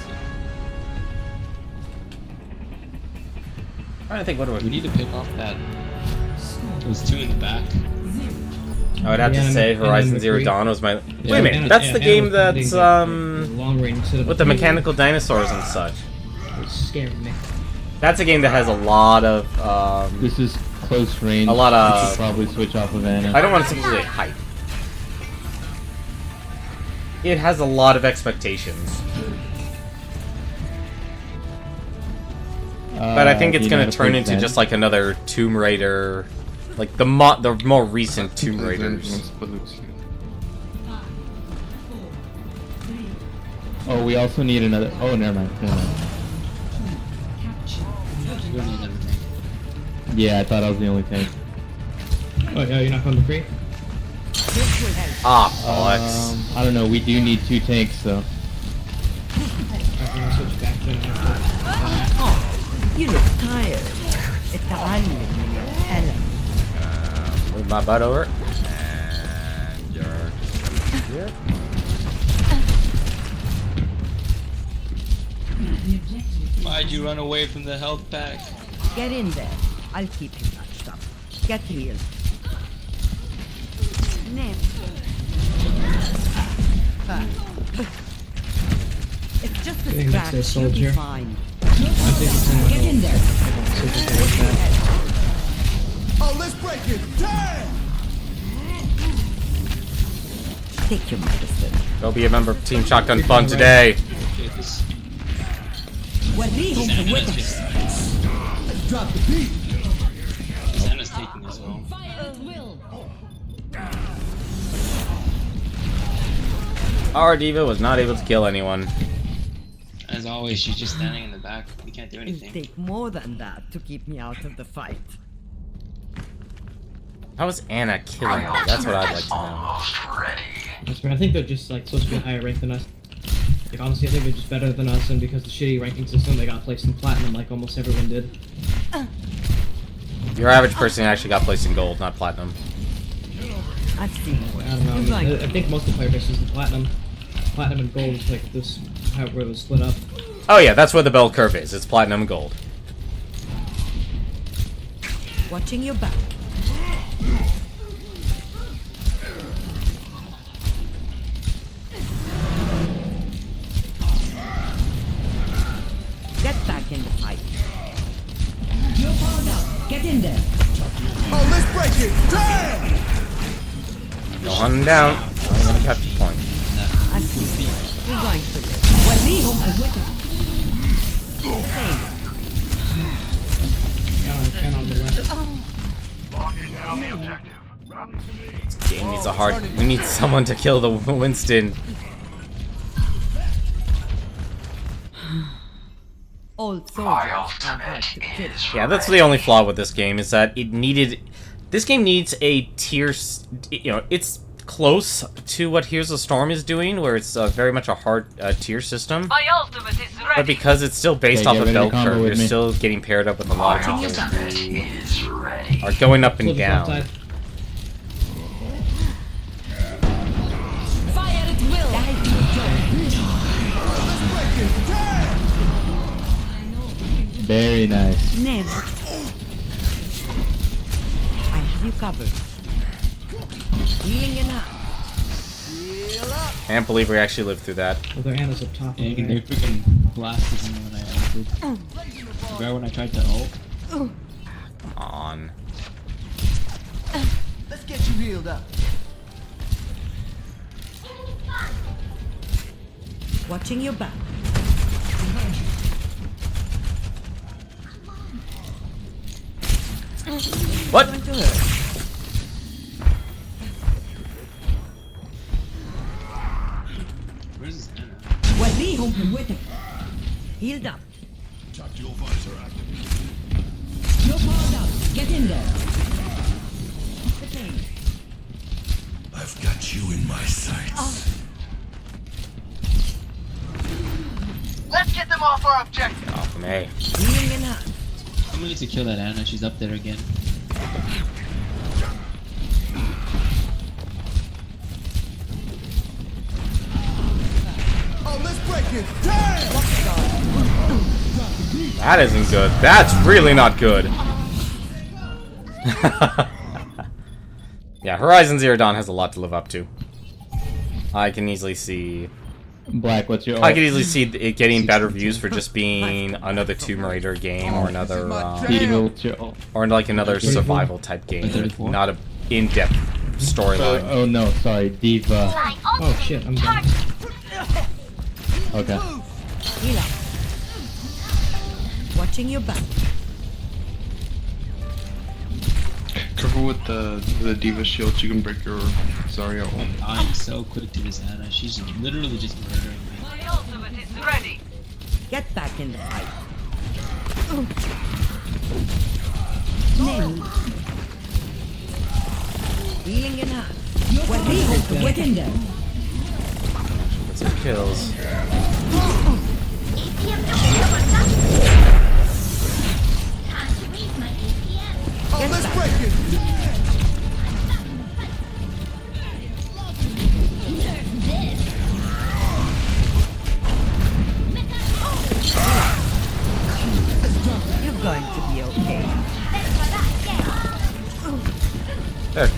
I think what do We need to pick off that. There's two in the back. I would have Yeah, to say and Horizon McCree. Zero Dawn was my. Wait a And- minute, that's the and game with that's long range instead of with the mechanical dinosaurs and such. It's scaring me. That's a game that has a lot of This is close range. A lot of- You should probably switch off of Anna. I don't want to say hype. It has a lot of expectations. But I think it's you know gonna how to turn play into Zen? just like another Tomb Raider, like the more recent Tomb Raiders. Oh, we also need another. Oh, never mind. Never mind. Yeah, I thought I was the only tank. Oh, yeah, you're not going to free? Ah, bollocks. I don't know. We do need 2 tanks, though. Switch back to You look tired. اتعلم من الألم. Move my butt over. And you're here. Why'd you run away from the health pack? Get in there. I'll keep you patched up. Get healed. Name. It's just a Getting next to a scratch. You'll be soldier. fine. Get in there. Oh, let's break it. Damn! Take your medicine. Go be a member of Team Shotgun Fun today. وريهم قوتك. Let's drop the beat. Santa's taking us home. Our diva was not able to kill anyone. As always, she's just standing in the back. We can't do It'll anything. take more than that to keep me out of the fight. How was Anna killing me? That's what I'd like to know. That's right. I think they're just like supposed to be higher ranked than us. Like honestly, I think they're just better than us, and because the shitty ranking system, they got placed in platinum like almost everyone did. Your average person actually got placed in gold, not platinum. I've seen I don't know. Who's like- I think most of the player base is in platinum. Platinum and gold is like this, how where it was split up. Oh yeah, that's where the bell curve is. It's platinum and gold. Watching your back. Get back in the fight. You're powered up. Get in there. Oh, let's break it. Damn! Go on down. I'm gonna capture the point. I see. We're going for this. وريهم قوتك. And on the left. This game needs a hard. We need someone to kill the Winston. Old soldiers are hard to kill. Yeah, that's the only flaw with this game is that it needed. This game needs a tier. You know, it's close to what Here's the Storm is doing, where it's very much a hard tier system. But because it's still based Okay, off get a ready to bell combo curve, with you're me. still getting paired up with a lot of people who are going up and Soldier's down. outside. Fire at will. Very nice. Never. I have you covered. Healing enough. Can't believe we actually lived through that. Well, their Anna's up top. Yeah, over they there. freaking blasted me when I entered. Remember when I tried to ult? Come on. Let's get you healed up. Watching your back. What? Going to hurt. Where's this Anna? وريهم قوتك. Healed up. Tactical visor activated. You're powered up. Get in there. I've got you in my sights. Let's get them off our objective. Get off me. Healing enough. Someone needs to kill that Anna. She's up there again. Oh, let's break it. Damn! That isn't good. That's really not good. Yeah, Horizon Zero Dawn has a lot to live up to. I can easily see. Black, what's your I can easily see it getting better views for just being another Tomb Raider game or another, Evil, what's your ult? or like another survival type game, with not a in-depth storyline. Oh no, sorry, Diva. Oh shit, I'm done. Okay. Heal up. Watching your back. Careful with the Diva shield, you can break your Zarya ult. I'm so quick to this Ana. She's literally just murdering me. My ultimate is ready. Get back in the fight. Name. Healing in hand. What needs to get in there? Get some kills. Get back. You're going to be okay.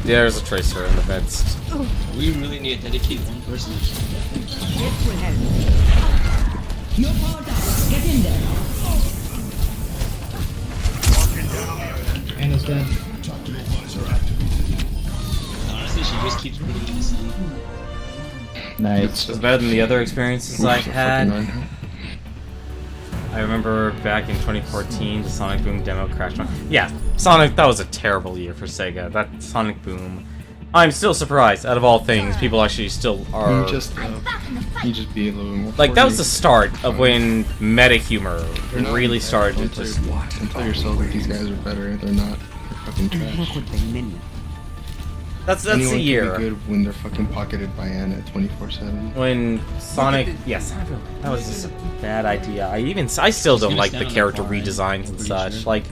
There's a Tracer in the midst. We really need to dedicate one person. This will help. You're powered up. Get in there. Ana's dead. Honestly, she just keeps putting me to sleep. Nice. It's better than the other experiences I had. I remember back in 2014, the Sonic Boom demo crashed on. Yeah, Sonic, that was a terrible year for Sega. That Sonic Boom. I'm still surprised, out of all things, people actually still are. You just be a little more. Like, that was the start of when meta humor really started to just. Don't tell yourself that these guys are better. They're not. They're fucking trash. That's Anyone the year. Can be good when they're fucking pocketed by Ana 24/7. When Sonic, yes, that was just a bad idea. I still don't like the character redesigns and such. Like,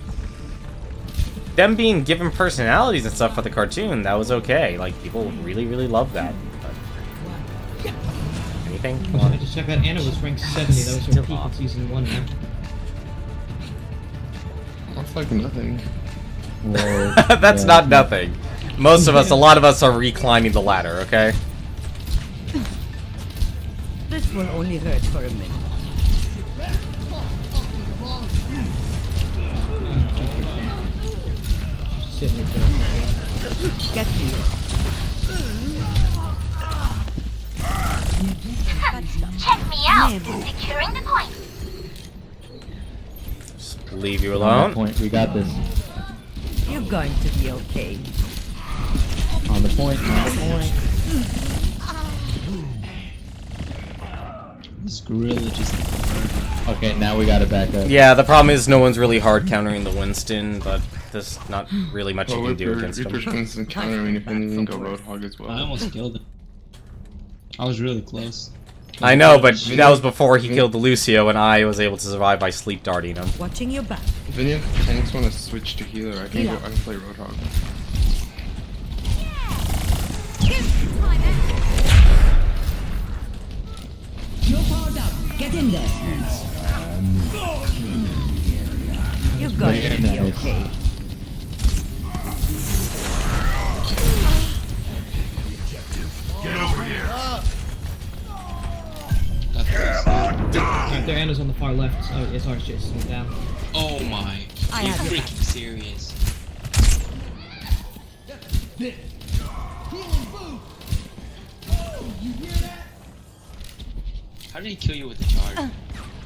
them being given personalities and stuff for the cartoon, that was okay. Like, people really love that. But anything? Come on. I just checked out. Ana was ranked 70. That was her peak in season 1 now. That's like nothing. That's not nothing. Most of us, a lot of us are reclimbing the ladder, okay? This will only hurt for a minute. Get me. Check me out. Securing the point. Just leave you alone. Point. We got this. You're going to be okay. On the point. On the point. This gorilla just. Okay, now we got to back up. Yeah, the problem is no one's really hard countering the Winston, but there's not really much you can do against him. Reaper's constant countering if anything go Roadhog as well. I almost killed him. I was really close. I know, but that was before he killed the Lucio, and I was able to survive by sleep darting him. Watching your back. If any of the tanks want to switch to healer, I can play Roadhog. You're powered up. Get in there. You're going to be okay. Get over here. Their Ana's on the far left. Oh, yes, ours just went down. Oh my. Are you freaking serious? How did he kill you with the charge?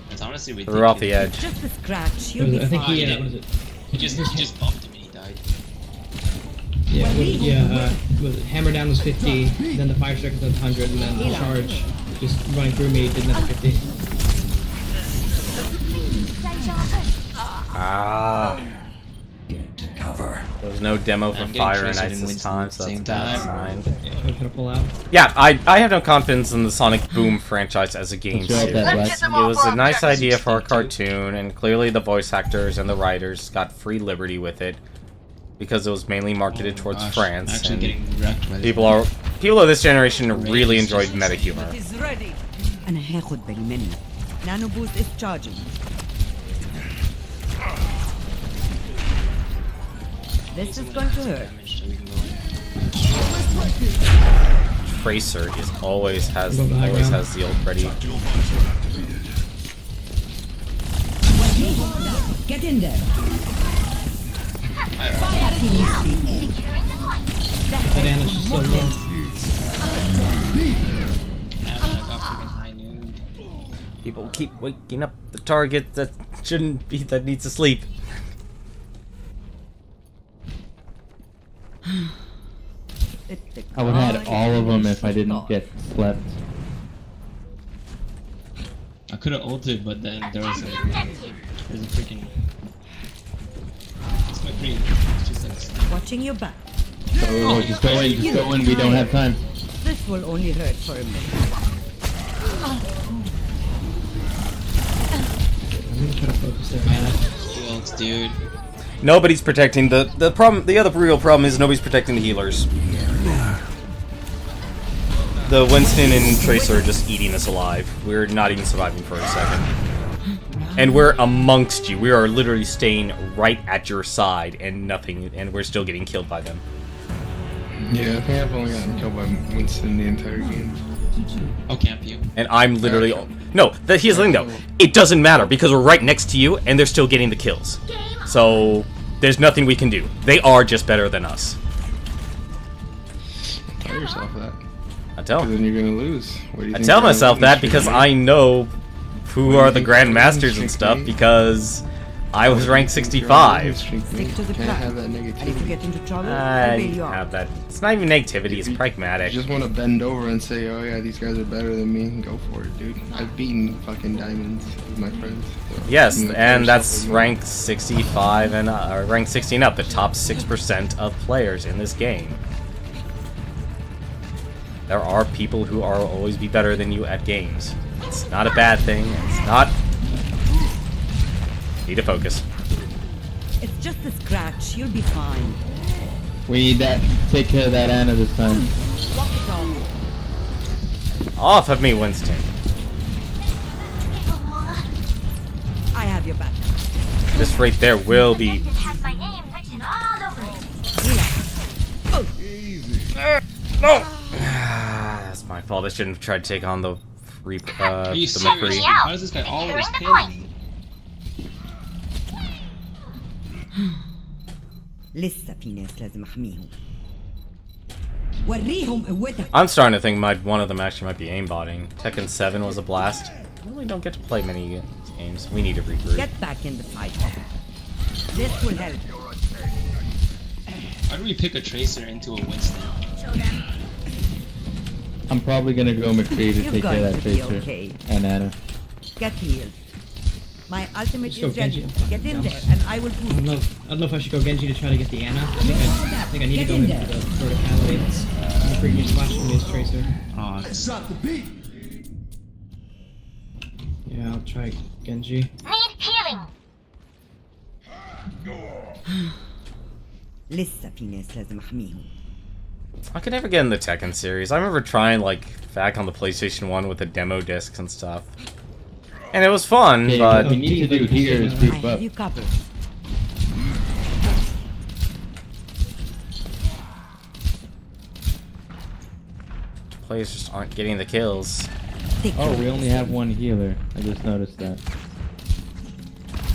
That's honestly ridiculous. We're off the edge. Just a scratch. You'll be I think fine. he, what is it? He just bumped him and he died. Yeah, was it hammer down was 50, then the fire strike was 100, and then the charge just running through me did another 50. Ah. Get to cover. There was no demo for I'm Fire getting and Ice this time, so that's a bad sign. I'm gonna pull out. Yeah, I have no confidence in the Sonic Boom franchise as a game series. It was a nice idea for a cartoon, and clearly the voice actors and the writers got free liberty with it because it was mainly marketed towards France. And people of this generation really enjoyed meta humor. أنا هاخد بالي منك. Nano boost is charging. This is going to hurt. Tracer is always has the ult ready. Get in there. That Ana's just so low. People keep waking up the target that shouldn't be, that needs to sleep. I would have had all of them if I didn't get slept. I could have ulted, but then there's a freaking. It's my green. It's just like. Watching your back. Oh, just go in, we don't have time. This will only hurt for a minute. I'm gonna try to focus there, man. Shields, dude. Nobody's protecting the problem. The other real problem is nobody's protecting the healers. The Winston and Tracer are just eating us alive. We're not even surviving for a second. And we're amongst you. We are literally staying right at your side and nothing, and we're still getting killed by them. Yeah, I think I've only gotten killed by Winston the entire game. I'll camp you. And I'm literally... No, here's the thing though. It doesn't matter because we're right next to you and they're still getting the kills. So, there's nothing we can do. They are just better than us. Tell yourself that. I tell. Then you're gonna lose. What do you I think tell you're myself gonna that because I know who are the Grandmasters and stuff because I was ranked 65. Stick to the Can't plan. have that And if you negativity. get into trouble, I'll I bail you out. have that. It's not even negativity, it's You pragmatic. just want to bend over and say, oh yeah, these guys are better than me. Go for it, dude. I've beaten fucking diamonds with my friends. So, Yes, you know, and tell that's yourself rank 65 and or rank 60 and up, the top 6% of players in this game. There are people who are always be better than you at games. It's not a bad thing. It's not. Need to focus. It's just a scratch. You'll be fine. We need that. Take care of that Anna this time. Walk it off. Off of me, Winston. I have your back. This right there will be. Has my name written all over it. No! That's my fault. I shouldn't have tried to take on the free. Are you The serious? McCree. How does this guy always kill me? لسه في ناس لازم احميهم. وريهم قوتك. I'm starting to think one of them actually might be aimbotting. Tekken 7 was a blast. We really don't get to play many games. We need to regroup. Get back in the fight. This will help. How do we pick a Tracer into a Winston? I'm probably gonna go McCree to You're take care going of that to be Tracer okay. and Anna. Get healed. My ultimate Just go is ready. Genji. Get in there, and I will I boost don't know. you. I don't know if I should go Genji to try to get the Ana. I think I need to go in for the verticality. I'm afraid you flash from his Tracer. Shot the beat. Yeah, I'll try Genji. Need healing. لسه في ناس لازم احميهم. I could never get in the Tekken series. I remember trying, like, back on the PlayStation 1 with the demo discs and stuff. And it was fun, Okay, but... what we need to do here is I group have up. you covered. Players just aren't getting the kills. Take Oh, care. we only have one healer. I just noticed that.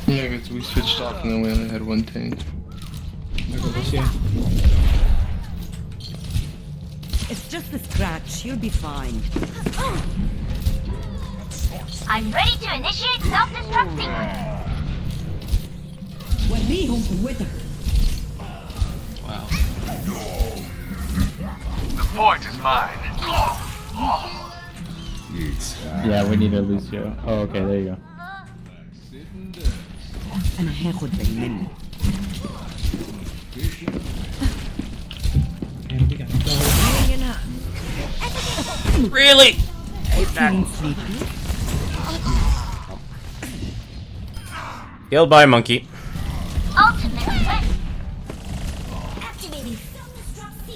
Yeah, because we switched off and then we only had one tank. I'll go this year. It's just a scratch. You'll be fine. I'm ready to initiate self-destructing. وريهم قوتك. Wow. The point is mine. Yeah, we need a Lucio. Oh, okay, there you go. أنا هاخد بالي منك. And we got to go. Hanging up. Really? Feeling sleepy? Killed by a monkey. Ultimate weapon. Activating.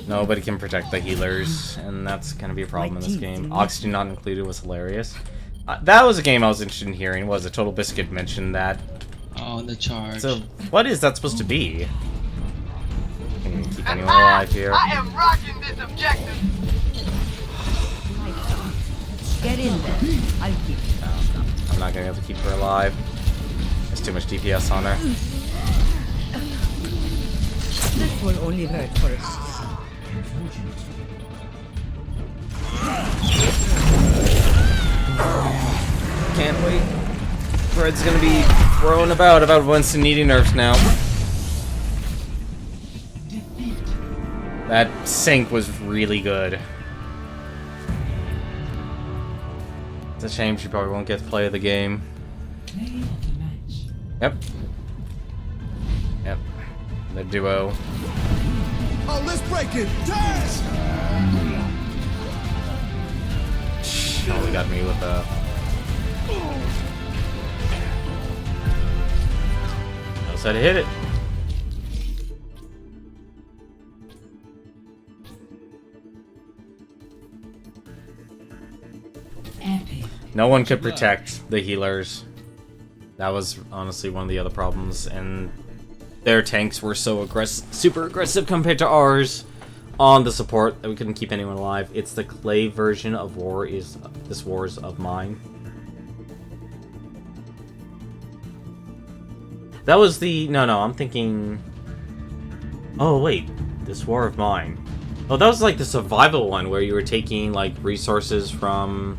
Nobody can protect the healers, and that's gonna be a problem in this game. Oxygen not included was hilarious. That was a game I was interested in hearing. Was a Total Biscuit mentioned that? Oh, the charge. So, what is that supposed to be? Can we keep anyone alive here? I am rocking this objective. Get in there. I'll keep you. I'm not gonna be able to keep her alive. There's too much DPS on her. This will only hurt for us. can't wait. Fred's gonna be throwing about Winston needing nerfs now. That sync was really good. It's a shame she probably won't get to play the game. Yep. Yep. The duo. Oh, let's break it! Dance! Oh, he got me with a... Knows how to hit it. No one could protect the healers. That was honestly one of the other problems, and their tanks were so super aggressive compared to ours on the support that we couldn't keep anyone alive. It's the clay version of This War is of Mine. That was the... No, I'm thinking... Oh, wait. This War of Mine. Oh, that was like the survival one where you were taking, like, resources from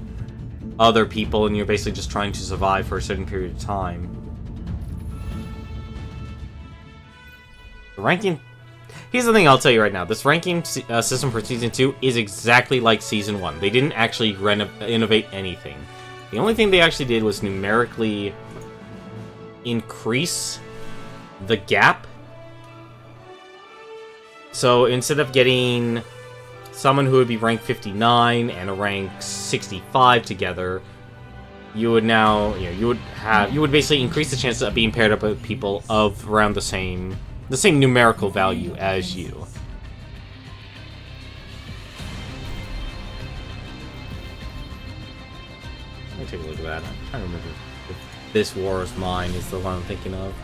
other people and you're basically just trying to survive for a certain period of time. The ranking... Here's the thing I'll tell you right now. This ranking system for Season 2 is exactly like Season 1. They didn't actually innovate anything. The only thing they actually did was numerically increase the gap. So instead of getting someone who would be rank 59 and a rank 65 together, you would now, you would basically increase the chances of being paired up with people of around the same numerical value as you. Let me take a look at that. I'm trying to remember if This War is Mine is the one I'm thinking of.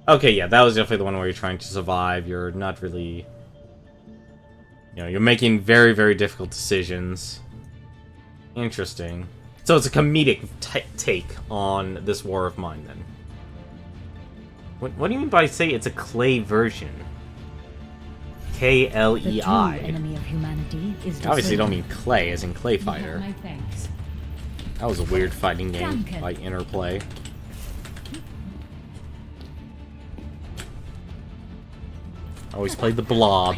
Okay, yeah, that was definitely the one where you're trying to survive. You're not really... you're making very, very difficult decisions. Interesting. So it's a comedic take on This War of Mine, then. What do you mean by say it's a clay version? K-L-E-I. Enemy of humanity is Obviously you don't mean clay, as in Clay Fighter. That was a weird fighting game by Interplay. Always played the Blob.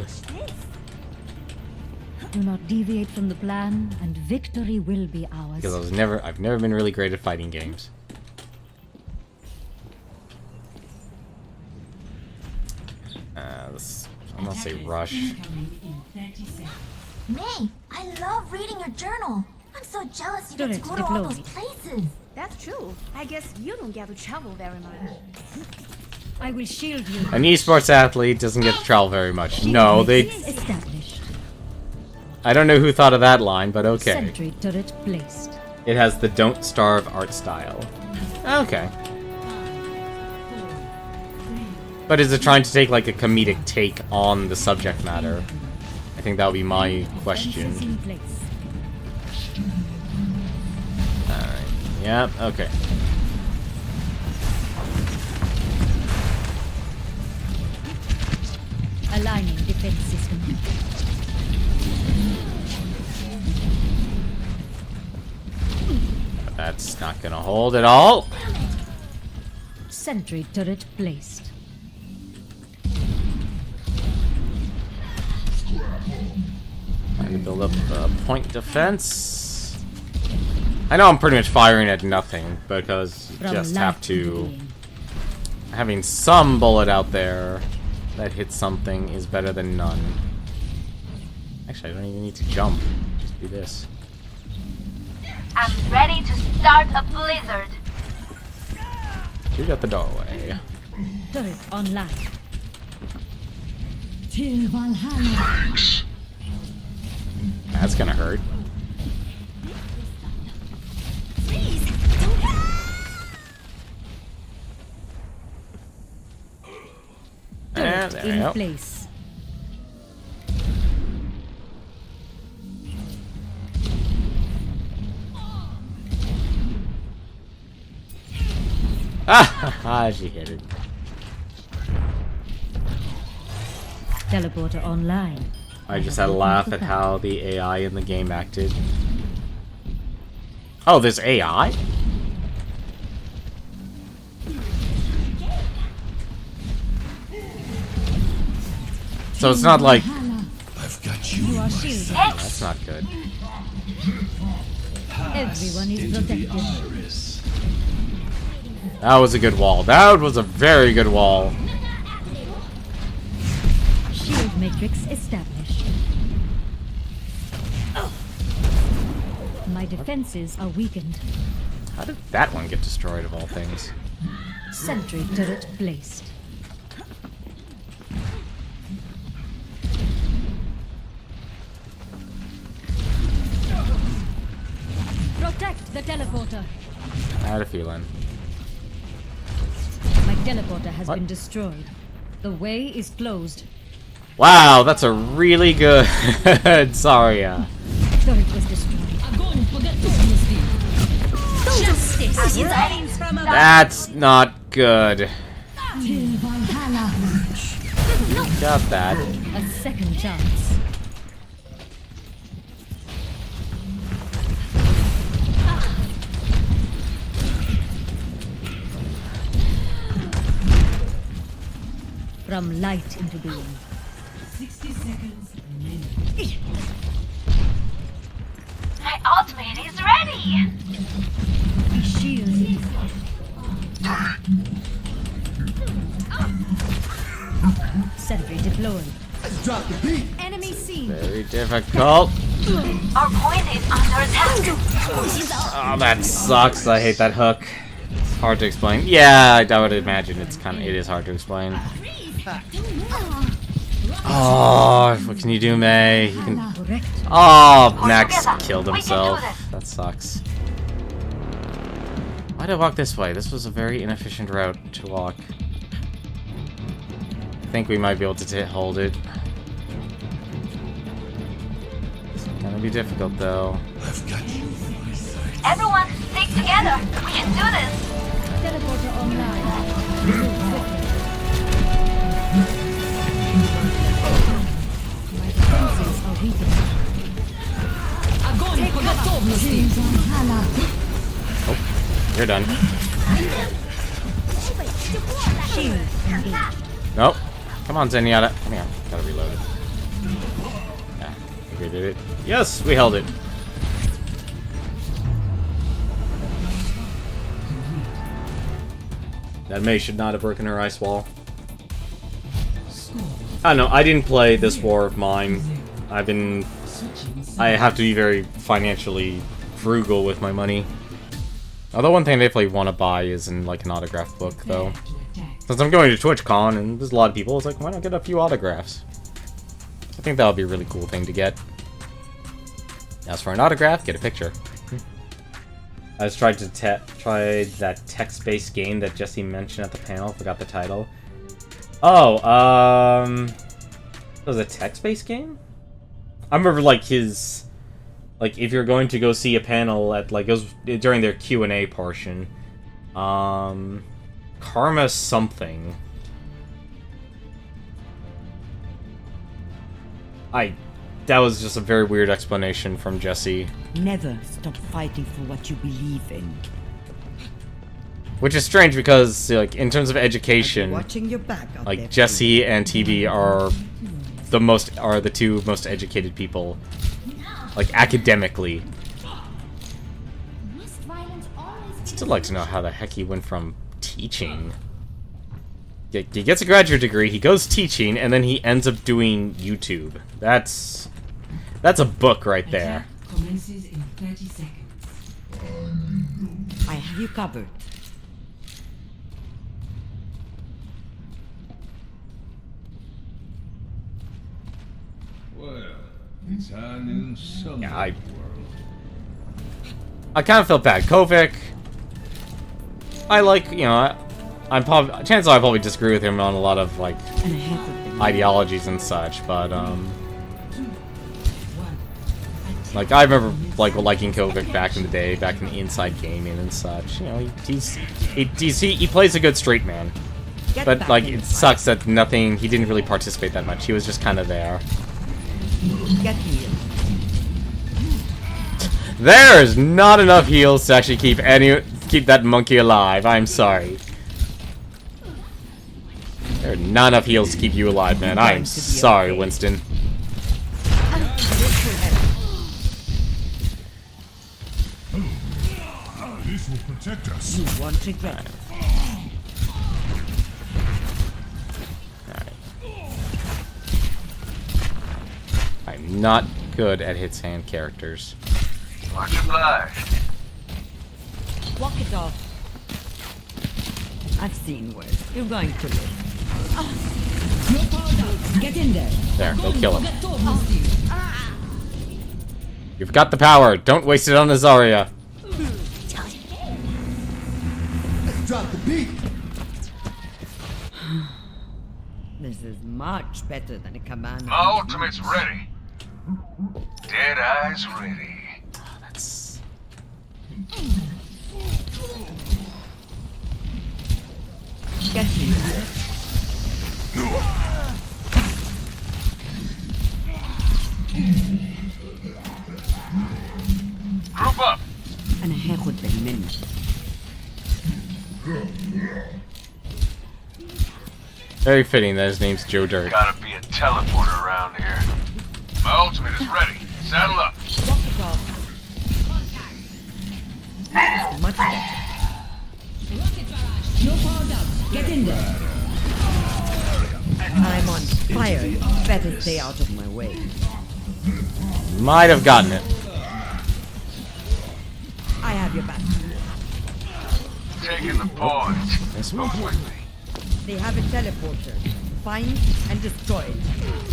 Do not deviate from the plan, and victory will be ours. Because I've never been really great at fighting games. I'm gonna say rush. May, I love reading your journal. I'm so jealous you get to go to all those places. That's true. I guess you don't get to travel very much. I will shield you. An esports athlete doesn't get to travel very much. No, they... Established. I don't know who thought of that line, but okay. Sentry turret placed. It has the Don't Starve art style. Okay. But is it trying to take like a comedic take on the subject matter? I think that would be my question. Alright. Yep, okay. Aligning defense system. That's not gonna hold at all. Sentry turret placed. Trying to build up a point defense. I know I'm pretty much firing at nothing because you just have to. Having some bullet out there that hits something is better than none. Actually, I don't even need to jump. Just do this. I'm ready to start a blizzard. Shoot at the doorway. Turret online. Till Valhalla. That's gonna hurt. Turret in go. place. Ah, she hit it. Teleporter online. I just had a laugh at how the AI in the game acted. Oh, there's AI? So it's not like... I've got you. You are shielded. That's not good. Everyone is protected. That was a good wall. That was a very good wall. Shield matrix established. My defenses are weakened. How did that one get destroyed of all things? Sentry turret placed. Protect the teleporter. I had a feeling. My teleporter has been destroyed. The way is closed. Wow, that's a really good Zarya. Turret was destroyed. Justice is That's not good. Got that. A second chance. From light into being. 60 seconds remaining. My ultimate is ready. Shield. Sentry deployed. Drop the beat. Enemy seen. Very difficult. Our point is under attack. Oh, that sucks. I hate that hook. It's hard to explain. Yeah, I would imagine it is hard to explain. Oh, what can you do, May? You can... Oh, Max killed himself. That sucks. Why did I walk this way? This was a very inefficient route to walk. I think we might be able to hold it. It's gonna be difficult, though. I've got you. Everyone, stick together. We can do this. Teleporter online. My defenses are weakened. Oh, you're done. Shield engaged. Nope. Come on, Zenyatta. Come here. Gotta reload it. Yeah, I think we did it. Yes, we held it. That Mei should not have broken her ice wall. I don't know, I didn't play this war of mine. I have to be very financially frugal with my money. Although one thing I definitely want to buy is in like an autograph book, though. Since I'm going to TwitchCon and there's a lot of people, it's like, why not get a few autographs? I think that would be a really cool thing to get. As for an autograph, get a picture. I just tried to try that text-based game that Jesse mentioned at the panel. Forgot the title. Oh, it was a text-based game? I remember like his, like if you're going to go see a panel at like it was during their Q&A portion. Karma something. That was just a very weird explanation from Jesse. Never stop fighting for what you believe in. Which is strange because, like, in terms of education, Watching your back out like there. Jesse and TB are the two most educated people, like academically. I'd still like to know how the heck he went from teaching. He gets a graduate degree, he goes teaching, and then he ends up doing YouTube. That's a book right there. Commences in 30 seconds. I have you covered. Well, it's our new summer Yeah, world. I kind of felt bad. Kovic, I like, you know, I'm probably, chances are I probably disagree with him on a lot of like ideologies and such, but like I remember like liking Kovic back in the day, back in the Inside Gaming and such. You know, he plays a good straight man, but like it sucks that he didn't really participate that much. He was just kind of there. Get here. There's not enough heals to actually keep that monkey alive. I'm sorry. There are not enough heals to keep you alive, man. I am sorry, Winston. This will protect us. You won't regret it. I'm not good at hits hand characters. Much obliged. Walk it off. I've seen worse. You're going to live. No power down. Get in there. There, go kill him. You've got the power. Don't waste it on Azaria. Drop the beat. This is much better than a command. My ultimate's ready. Dead eyes ready. That's... Get me. Group up. أنا هاخد بالي منك. Very fitting that his name's Joe Dirt. Gotta be a teleporter around here. My ultimate is ready. Saddle up. Walk it off. Much better. No power down. Get in there. I'm on fire. Better stay out of my way. Might have gotten it. I have your back. Taking the point. Move with me. They have a teleporter. Find and destroy it.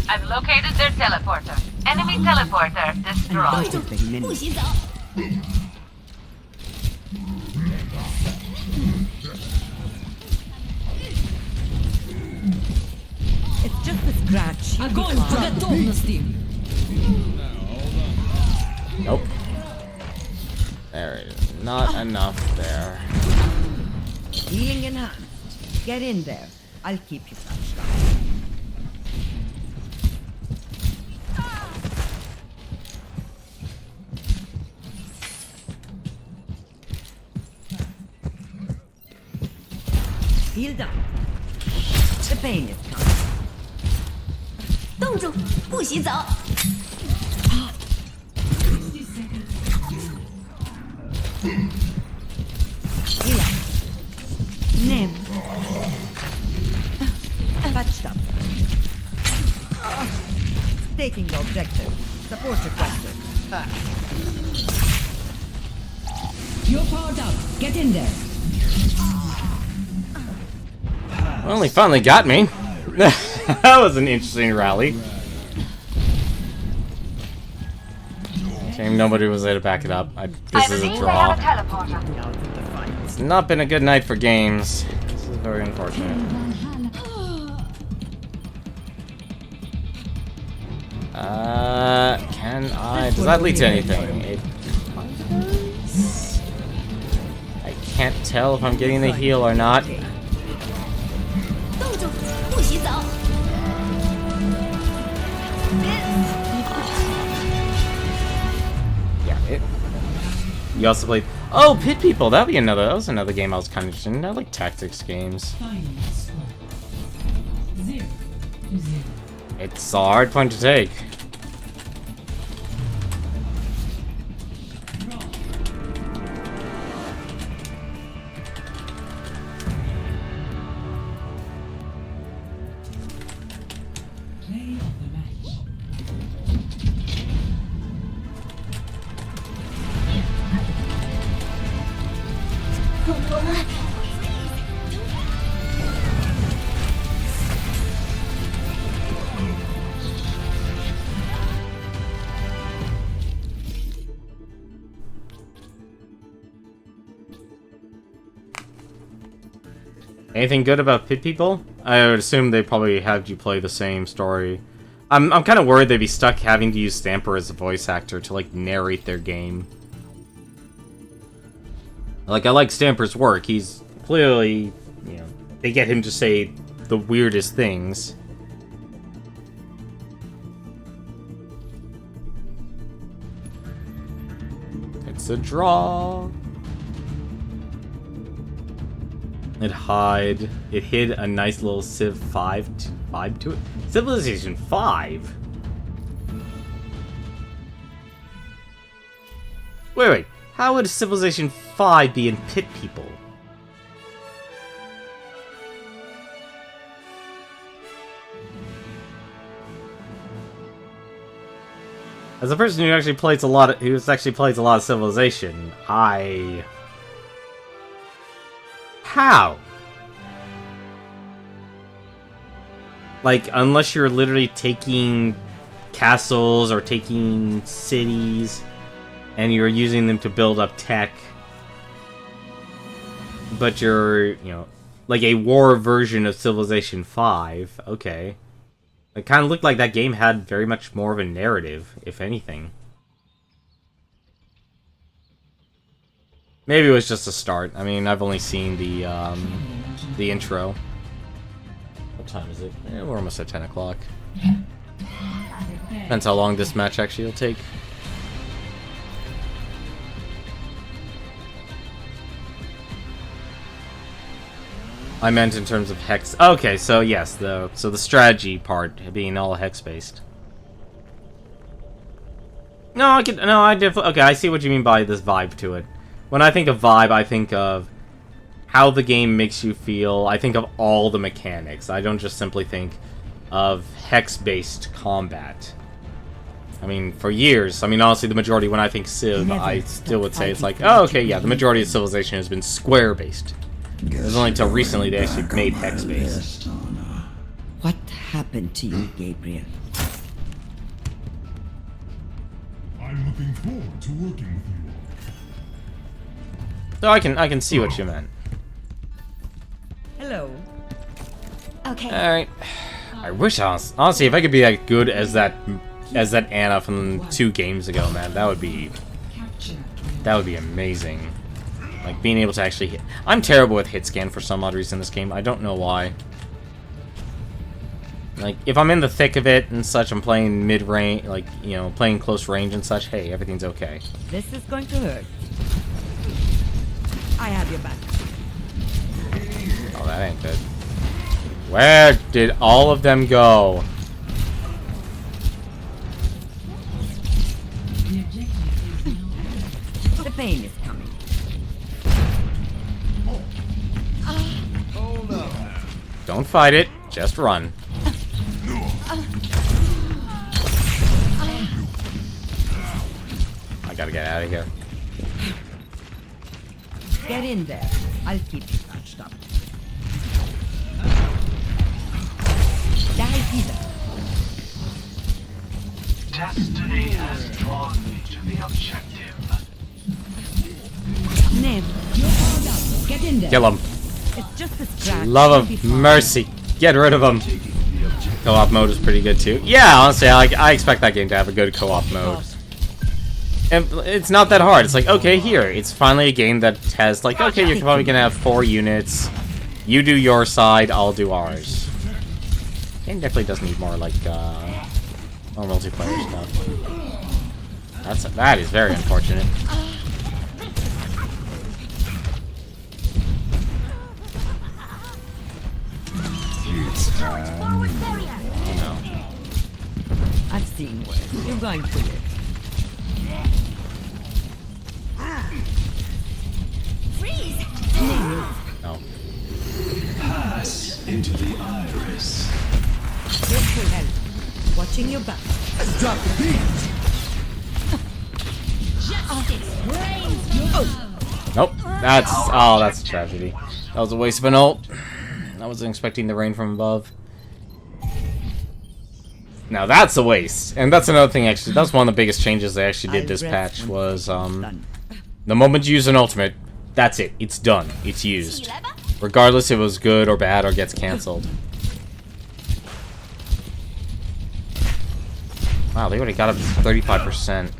I've located their teleporter. Enemy teleporter destroyed. It's just a scratch. Nope. There it is. Not enough there. Healing enhanced. Get in there. I'll keep you touched up. Heal down. The pain is coming. 冻住，不许走。Heal up. Name. Patched up. Taking the objective. Support requested. You're powered up. Get in there. Well, he finally got me. That was an interesting rally. Shame nobody was there to back it up. This is a draw. It's not been a good night for games. This is very unfortunate. Can I... Does that lead to anything? It does. I can't tell if I'm getting the heal or not. 冻住，不许走。 Yeah, it... You also played... Oh, Pit People! That was another game I was kind of interested in. I like tactics games. It's a hard point to take. Anything good about Pit People? I would assume they probably had you play the same story. I'm kind of worried they'd be stuck having to use Stamper as a voice actor to, like, narrate their game. Like, I like Stamper's work. He's clearly, you know, they get him to say the weirdest things. It's a draw. It hid a nice little Civ 5 vibe to it. Civilization 5? Wait. How would Civilization 5 be in Pit People? As a person who actually plays a lot of Civilization, how? Like, unless you're literally taking castles or taking cities and you're using them to build up tech, but you're, you know, like a war version of Civilization 5, okay. It kind of looked like that game had very much more of a narrative, if anything. Maybe it was just a start. I mean, I've only seen the intro. What time is it? We're almost at 10 o'clock. Depends how long this match actually will take. I meant in terms of hex. Okay, so yes, the strategy part being all hex based. Okay, I see what you mean by this vibe to it. When I think of vibe, I think of how the game makes you feel. I think of all the mechanics. I don't just simply think of hex based combat. I mean, for years, I mean, honestly, the majority, when I think Civ, I still would say it's like, oh, okay, yeah, the majority of Civilization has been square based. It was only until recently they actually made hex-based. What happened to you, Gabriel? I'm looking forward to working with you. So I can see what you meant. Hello. Okay. Alright. I wish, honestly, if I could be as good as that Anna from 2 games ago, man, that would be amazing. Like, being able to actually hit. I'm terrible with hit scan for some odd reason in this game. I don't know why. Like, if I'm in the thick of it and such, I'm playing mid-range, like, you know, playing close range and such, hey, everything's okay. This is going to hurt. I have your back. Oh, that ain't good. Where did all of them go? The pain is coming. Don't fight it, just run. I gotta get out of here. Get in there. I'll keep you patched up. Destiny has drawn me to the objective. Name. You're powered up. Get in there. Kill him. It's just a scratch. Love of mercy. Get rid of him. Co-op mode is pretty good too. Yeah, honestly, I expect that game to have a good co-op mode. And it's not that hard. It's like, okay, here. It's finally a game that has, like, okay, you're probably gonna have 4 units. You do your side, I'll do ours. Game definitely does need more, like, more multiplayer stuff. That is very unfortunate. No. I've seen worse. You're going to live. Freeze! No. Pass into the iris. This will help. Watching your back. Let's drop the beat. Nope. That's a tragedy. That was a waste of an ult. I wasn't expecting the rain from above. Now that's a waste. And that's another thing, actually. That's one of the biggest changes they actually did this patch was, the moment you use an ultimate, that's it. It's done. It's used. Regardless if it was good or bad or gets cancelled. Wow, they already got up to 35%.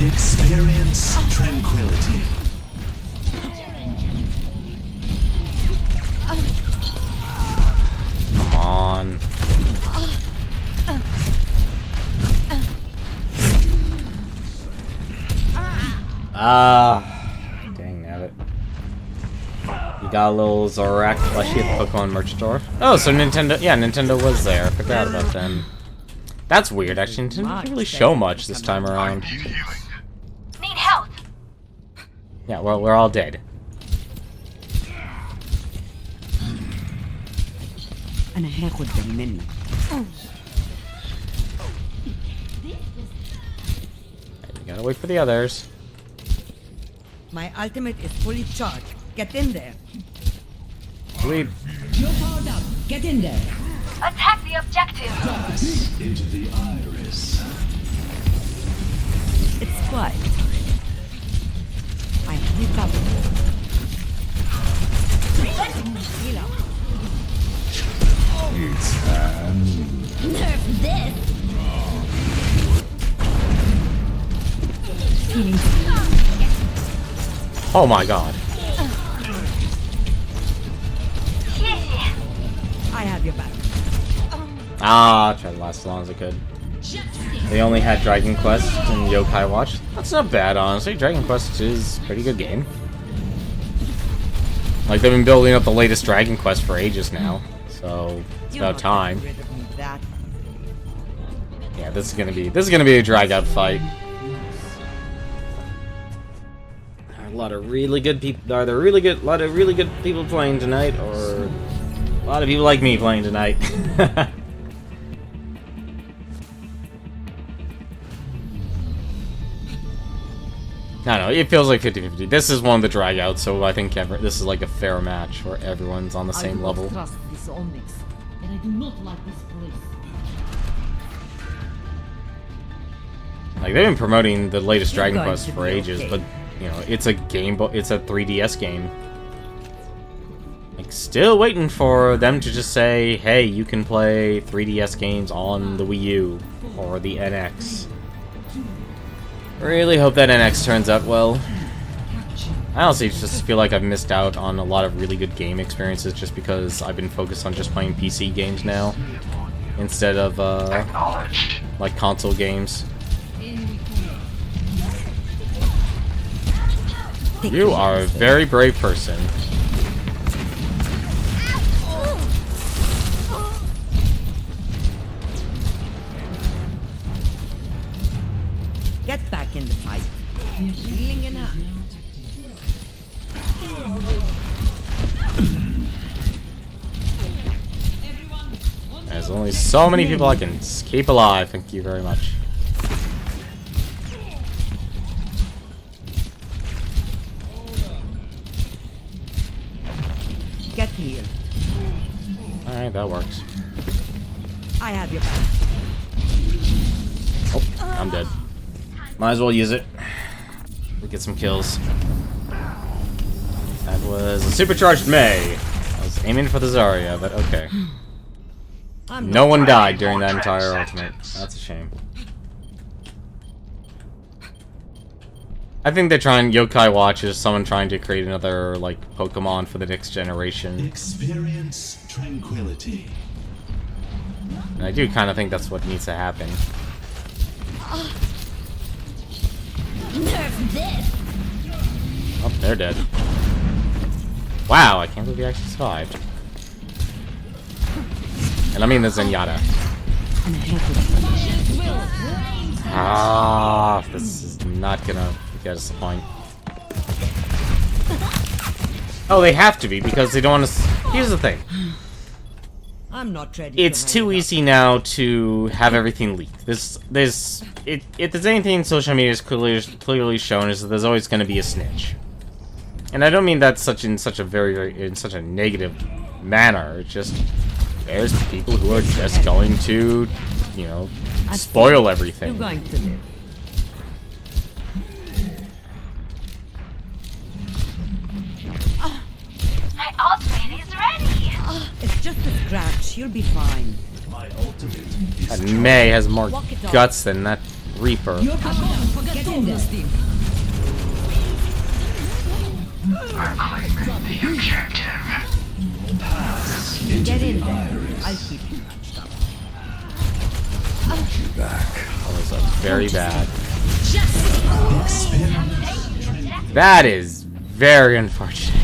Experience tranquility. Come on. Dang nabbit. You got a little Zorak plushie at the Pokemon merch store. Oh, so Nintendo, yeah, Nintendo was there. I forgot about them. That's weird, actually. Nintendo didn't really show much this time around. Need help. Yeah, well, we're all dead. أنا هاخد بالي منك. You gotta wait for the others. My ultimate is fully charged. Get in there. Lead. You're powered up. Get in there. Attack the objective. Into the iris. It's quiet. I have you covered. Heal up. It's time. Nerf this. Oh my god. I have your back. Ah, tried to last as long as I could. They only had Dragon Quest and Yokai Watch. That's not bad, honestly. Dragon Quest is a pretty good game. Like, they've been building up the latest Dragon Quest for ages now. So, it's about time. Yeah, this is gonna be a drag out fight. A lot of really good people. Are there a lot of really good people playing tonight, or a lot of people like me playing tonight? I don't know, it feels like 50-50. This is one of the drag outs, so I think this is like a fair match where everyone's on the same level. Trust this Onyx, and I do not like this place. Like, they've been promoting the latest Dragon Quest for ages, but you know, it's a 3DS game. Like, still waiting for them to just say, hey, you can play 3DS games on the Wii U or the NX. Really hope that NX turns out well. I honestly just feel like I've missed out on a lot of really good game experiences just because I've been focused on just playing PC games now instead of like console games. You are a very brave person. Get back in the fight. Healing enough. There's only so many people I can keep alive. Thank you very much. Get healed. Alright, that works. I have your back. Oh, I'm dead. Might as well use it. We get some kills. That was a supercharged May. I was aiming for the Zarya, but okay. No one died during that entire ultimate. That's a shame. I think they're trying. Yokai Watch is someone trying to create another like Pokemon for the next generation. Experience tranquility. And I do kind of think that's what needs to happen. Nerf this. Oh, they're dead. Wow, I can't believe he actually survived. And I mean the Zenyatta. Ah, this is not gonna get us the point. Oh, they have to be because they don't want to. Here's the thing. I'm not ready. It's too easy now to have everything leaked. If there's anything in social media is clearly shown is that there's always going to be a snitch. And I don't mean that in such a negative manner. It's just there's people who are just going to, you know, spoil everything. You're going to live. My ultimate is ready. It's just a scratch. You'll be fine. My ultimate is That May has more guts than that Reaper. You're powered up. Get in there. the objective. Pass Get in there. I'll keep you patched up. That was very bad. That is very unfortunate.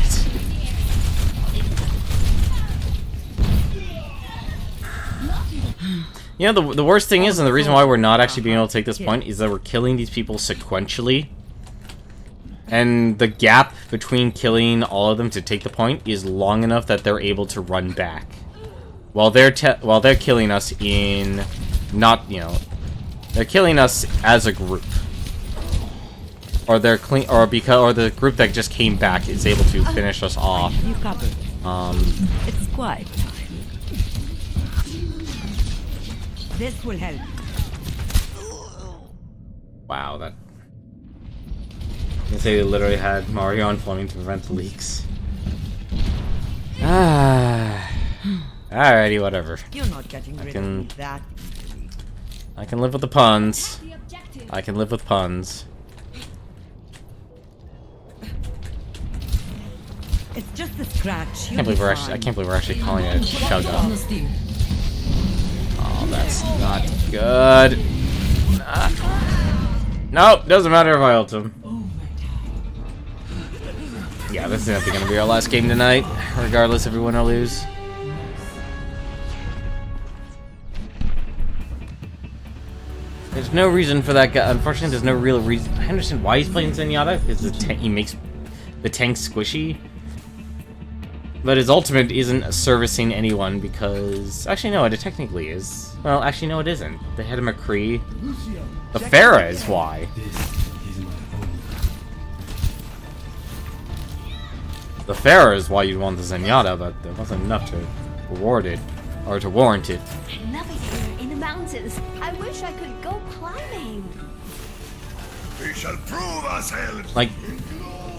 You know, the worst thing is, and the reason why we're not actually being able to take this point, is that we're killing these people sequentially. And the gap between killing all of them to take the point is long enough that they're able to run back. While they're killing us in... not, you know... They're killing us as a group. Or they're or the group that just came back is able to finish us off. You covered. It's quiet time. This will help. Wow, that... I say they literally had Mario on Fleming to prevent the leaks. Alrighty, whatever. You're not getting rid of me that easily. I can live with the puns. I can live with puns. It's just a scratch. I can't believe we're actually calling it a chug up. Oh, that's not good. Nope, doesn't matter if I ult him. Yeah, this is definitely gonna be our last game tonight, regardless if we win or lose. There's no reason for that guy. Unfortunately, there's no real reason. I understand why he's playing Zenyatta, because he makes the tank squishy. But his ultimate isn't servicing anyone because... Actually, no, it technically is. Well, actually, no, it isn't. They had a McCree. The Pharah is why. The Pharah is why you'd want the Zenyatta, but there wasn't enough to reward it. Or to warrant it. I love it here in the mountains. I wish I could go climbing. We shall prove ourselves. Like...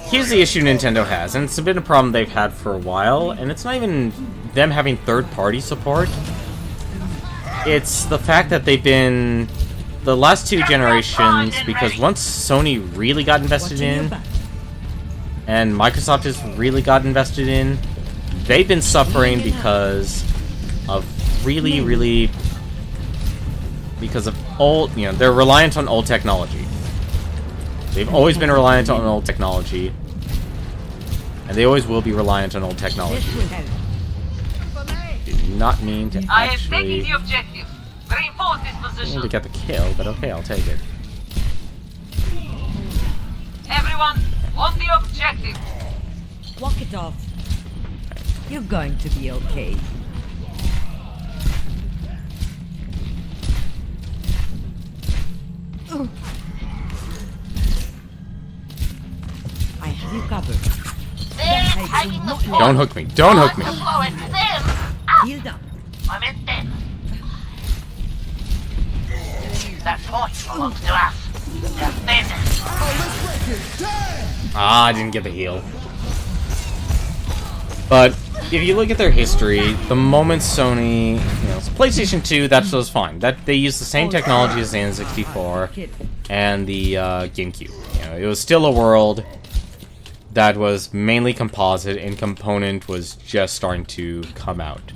Here's the issue Nintendo has, and it's been a problem they've had for a while, and it's not even them having third-party support. It's the fact that they've been... The last two generations, because once Sony really got invested in, and Microsoft has really got invested in, they've been suffering because of because of old, you know, they're reliant on old technology. They've always been reliant on old technology. And they always will be reliant on old technology. Do not mean to I am actually... taking the objective. Reinforce this I position. need to get the kill, but okay, I'll take it. Everyone, on the objective. Walk it off. You're going to be okay. I have you covered. Don't hook me. Don't hook me. Healed up. That point belongs to us. Just business. Ah, I didn't get the heal. But if you look at their history, the moment Sony, you know, PlayStation 2, that was fine. That they used the same technology as the N64 and the GameCube. You know, it was still a world that was mainly composite, and Component was just starting to come out.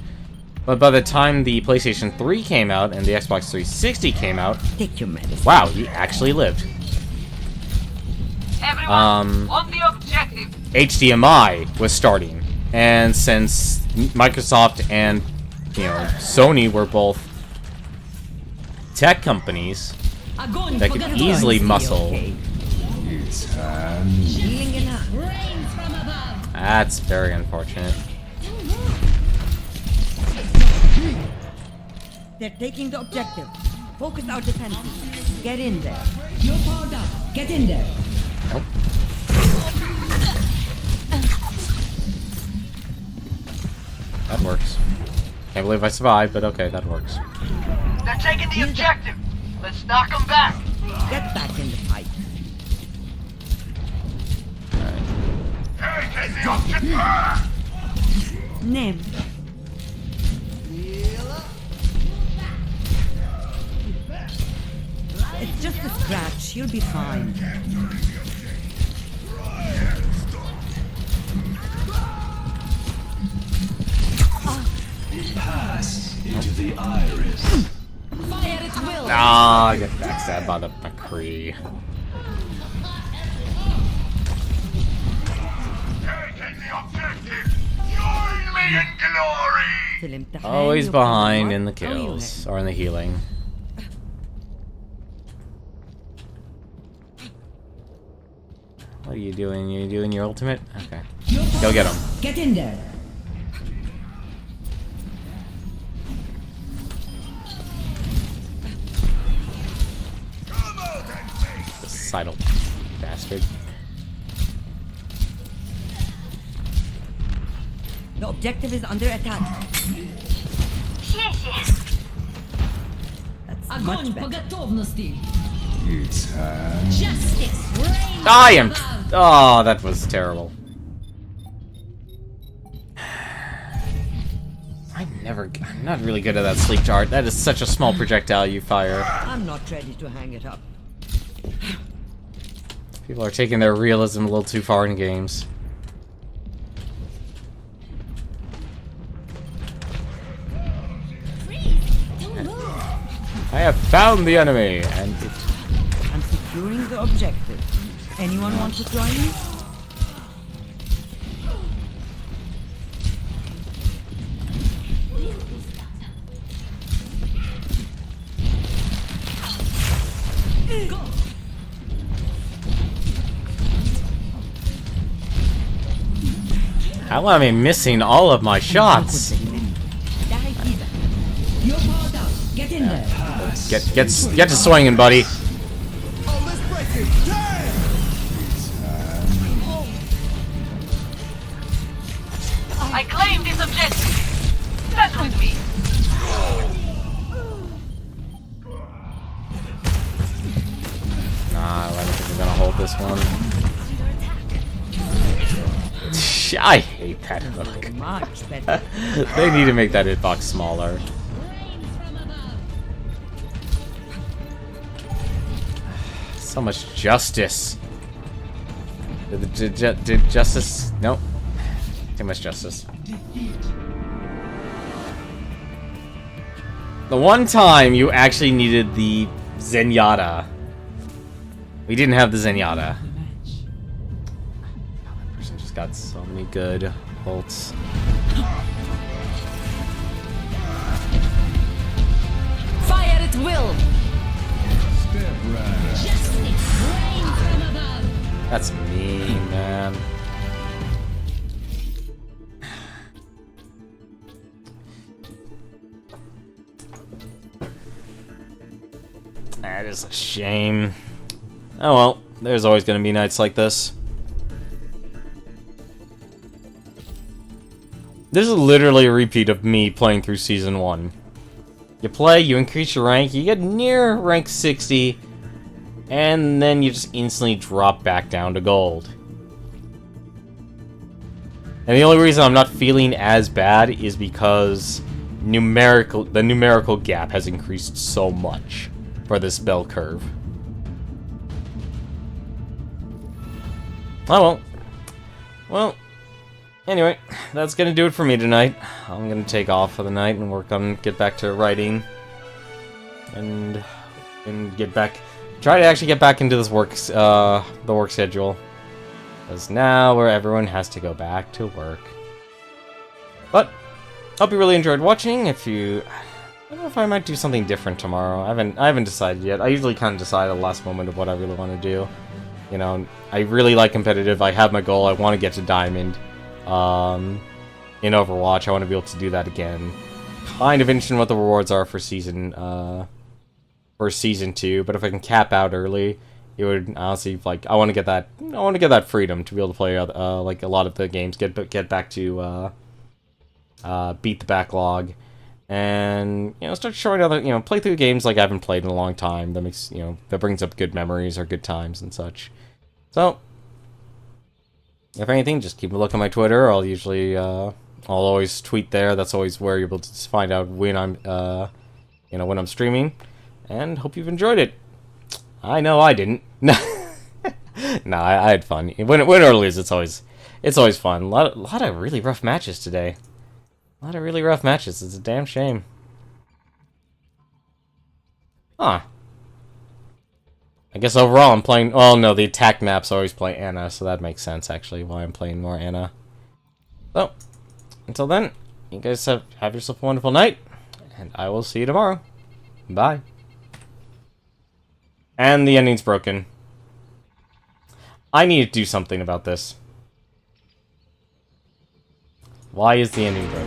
But by the time the PlayStation 3 came out and the Xbox 360 came out, take your medicine. Wow, he actually lived. Everyone, on the objective. HDMI was starting, and since Microsoft and, you know, Sony were both tech companies that could easily muscle. That's very unfortunate. They're taking the objective. Focus our defense. Get in there. You're powered up. Get in there. Nope. That works. Can't believe I survived, but okay, that works. They're taking the objective. Let's knock them back. Get back in the fight. Name. It's just a scratch. You'll be fine. Pass into the iris. Fire at will. Ah, I get backstabbed by the McCree. Taking the objective. Join me in glory. Tell him to Always hang your behind Tenmar. in the How you kills or in the healing. What are you doing? You doing your ultimate? Okay. Go get him. Get in there. Suicidal bastard. The objective is under attack. That's much Огонь по better. готовности. It's Justice reigns I am. above. Oh, that was terrible. I'm not really good at that sleep dart. That is such a small projectile you fire. I'm not ready to hang it up. People are taking their realism a little too far in games. I have found the enemy, and it... I'm securing the objective. Anyone want to join me? How am I missing all of my shots? You're powered up. Get in there. Get to swinging, buddy. I claim this objective. That's with me. Nah, I don't think we're gonna hold this one. I hate that hook. Much better. They need to make that hitbox smaller. So much justice. Did justice? Nope. Too much justice. The one time you actually needed the Zenyatta. We didn't have the Zenyatta. That person just got so many good ults. Fire at will. step right. Justice reigns from above. That's mean, man. That is a shame. Oh well, there's always gonna be nights like this. This is literally a repeat of me playing through Season 1. You play, you increase your rank, you get near rank 60, and then you just instantly drop back down to gold. And the only reason I'm not feeling as bad is because the numerical gap has increased so much for this bell curve. Oh well. Well, anyway, that's gonna do it for me tonight. I'm gonna take off for the night and get back to writing. And try to actually get back into this the work schedule. Because now everyone has to go back to work. But, hope you really enjoyed watching. I don't know if I might do something different tomorrow. I haven't decided yet. I usually kind of decide at the last moment of what I really want to do. You know, I really like competitive. I have my goal. I want to get to Diamond. In Overwatch, I want to be able to do that again. Kind of interested in what the rewards are for season 2. But if I can cap out early, it would honestly I want to get that freedom to be able to play like a lot of the games. Get back to beat the backlog. And start showing other play through games like I haven't played in a long time. That makes that brings up good memories or good times and such. So if anything, just keep a look at my Twitter. I'll always tweet there. That's always where you're able to find out when I'm when I'm streaming. And hope you've enjoyed it. I know I didn't. No, I had fun. Win or lose, it's always fun. A lot of really rough matches today. A lot of really rough matches. It's a damn shame. Huh. I guess overall I'm playing... Oh, no, the attack maps always play Anna, so that makes sense, actually, why I'm playing more Anna. So, until then, you guys have yourself a wonderful night, and I will see you tomorrow. Bye. And the ending's broken. I need to do something about this. Why is the ending broken?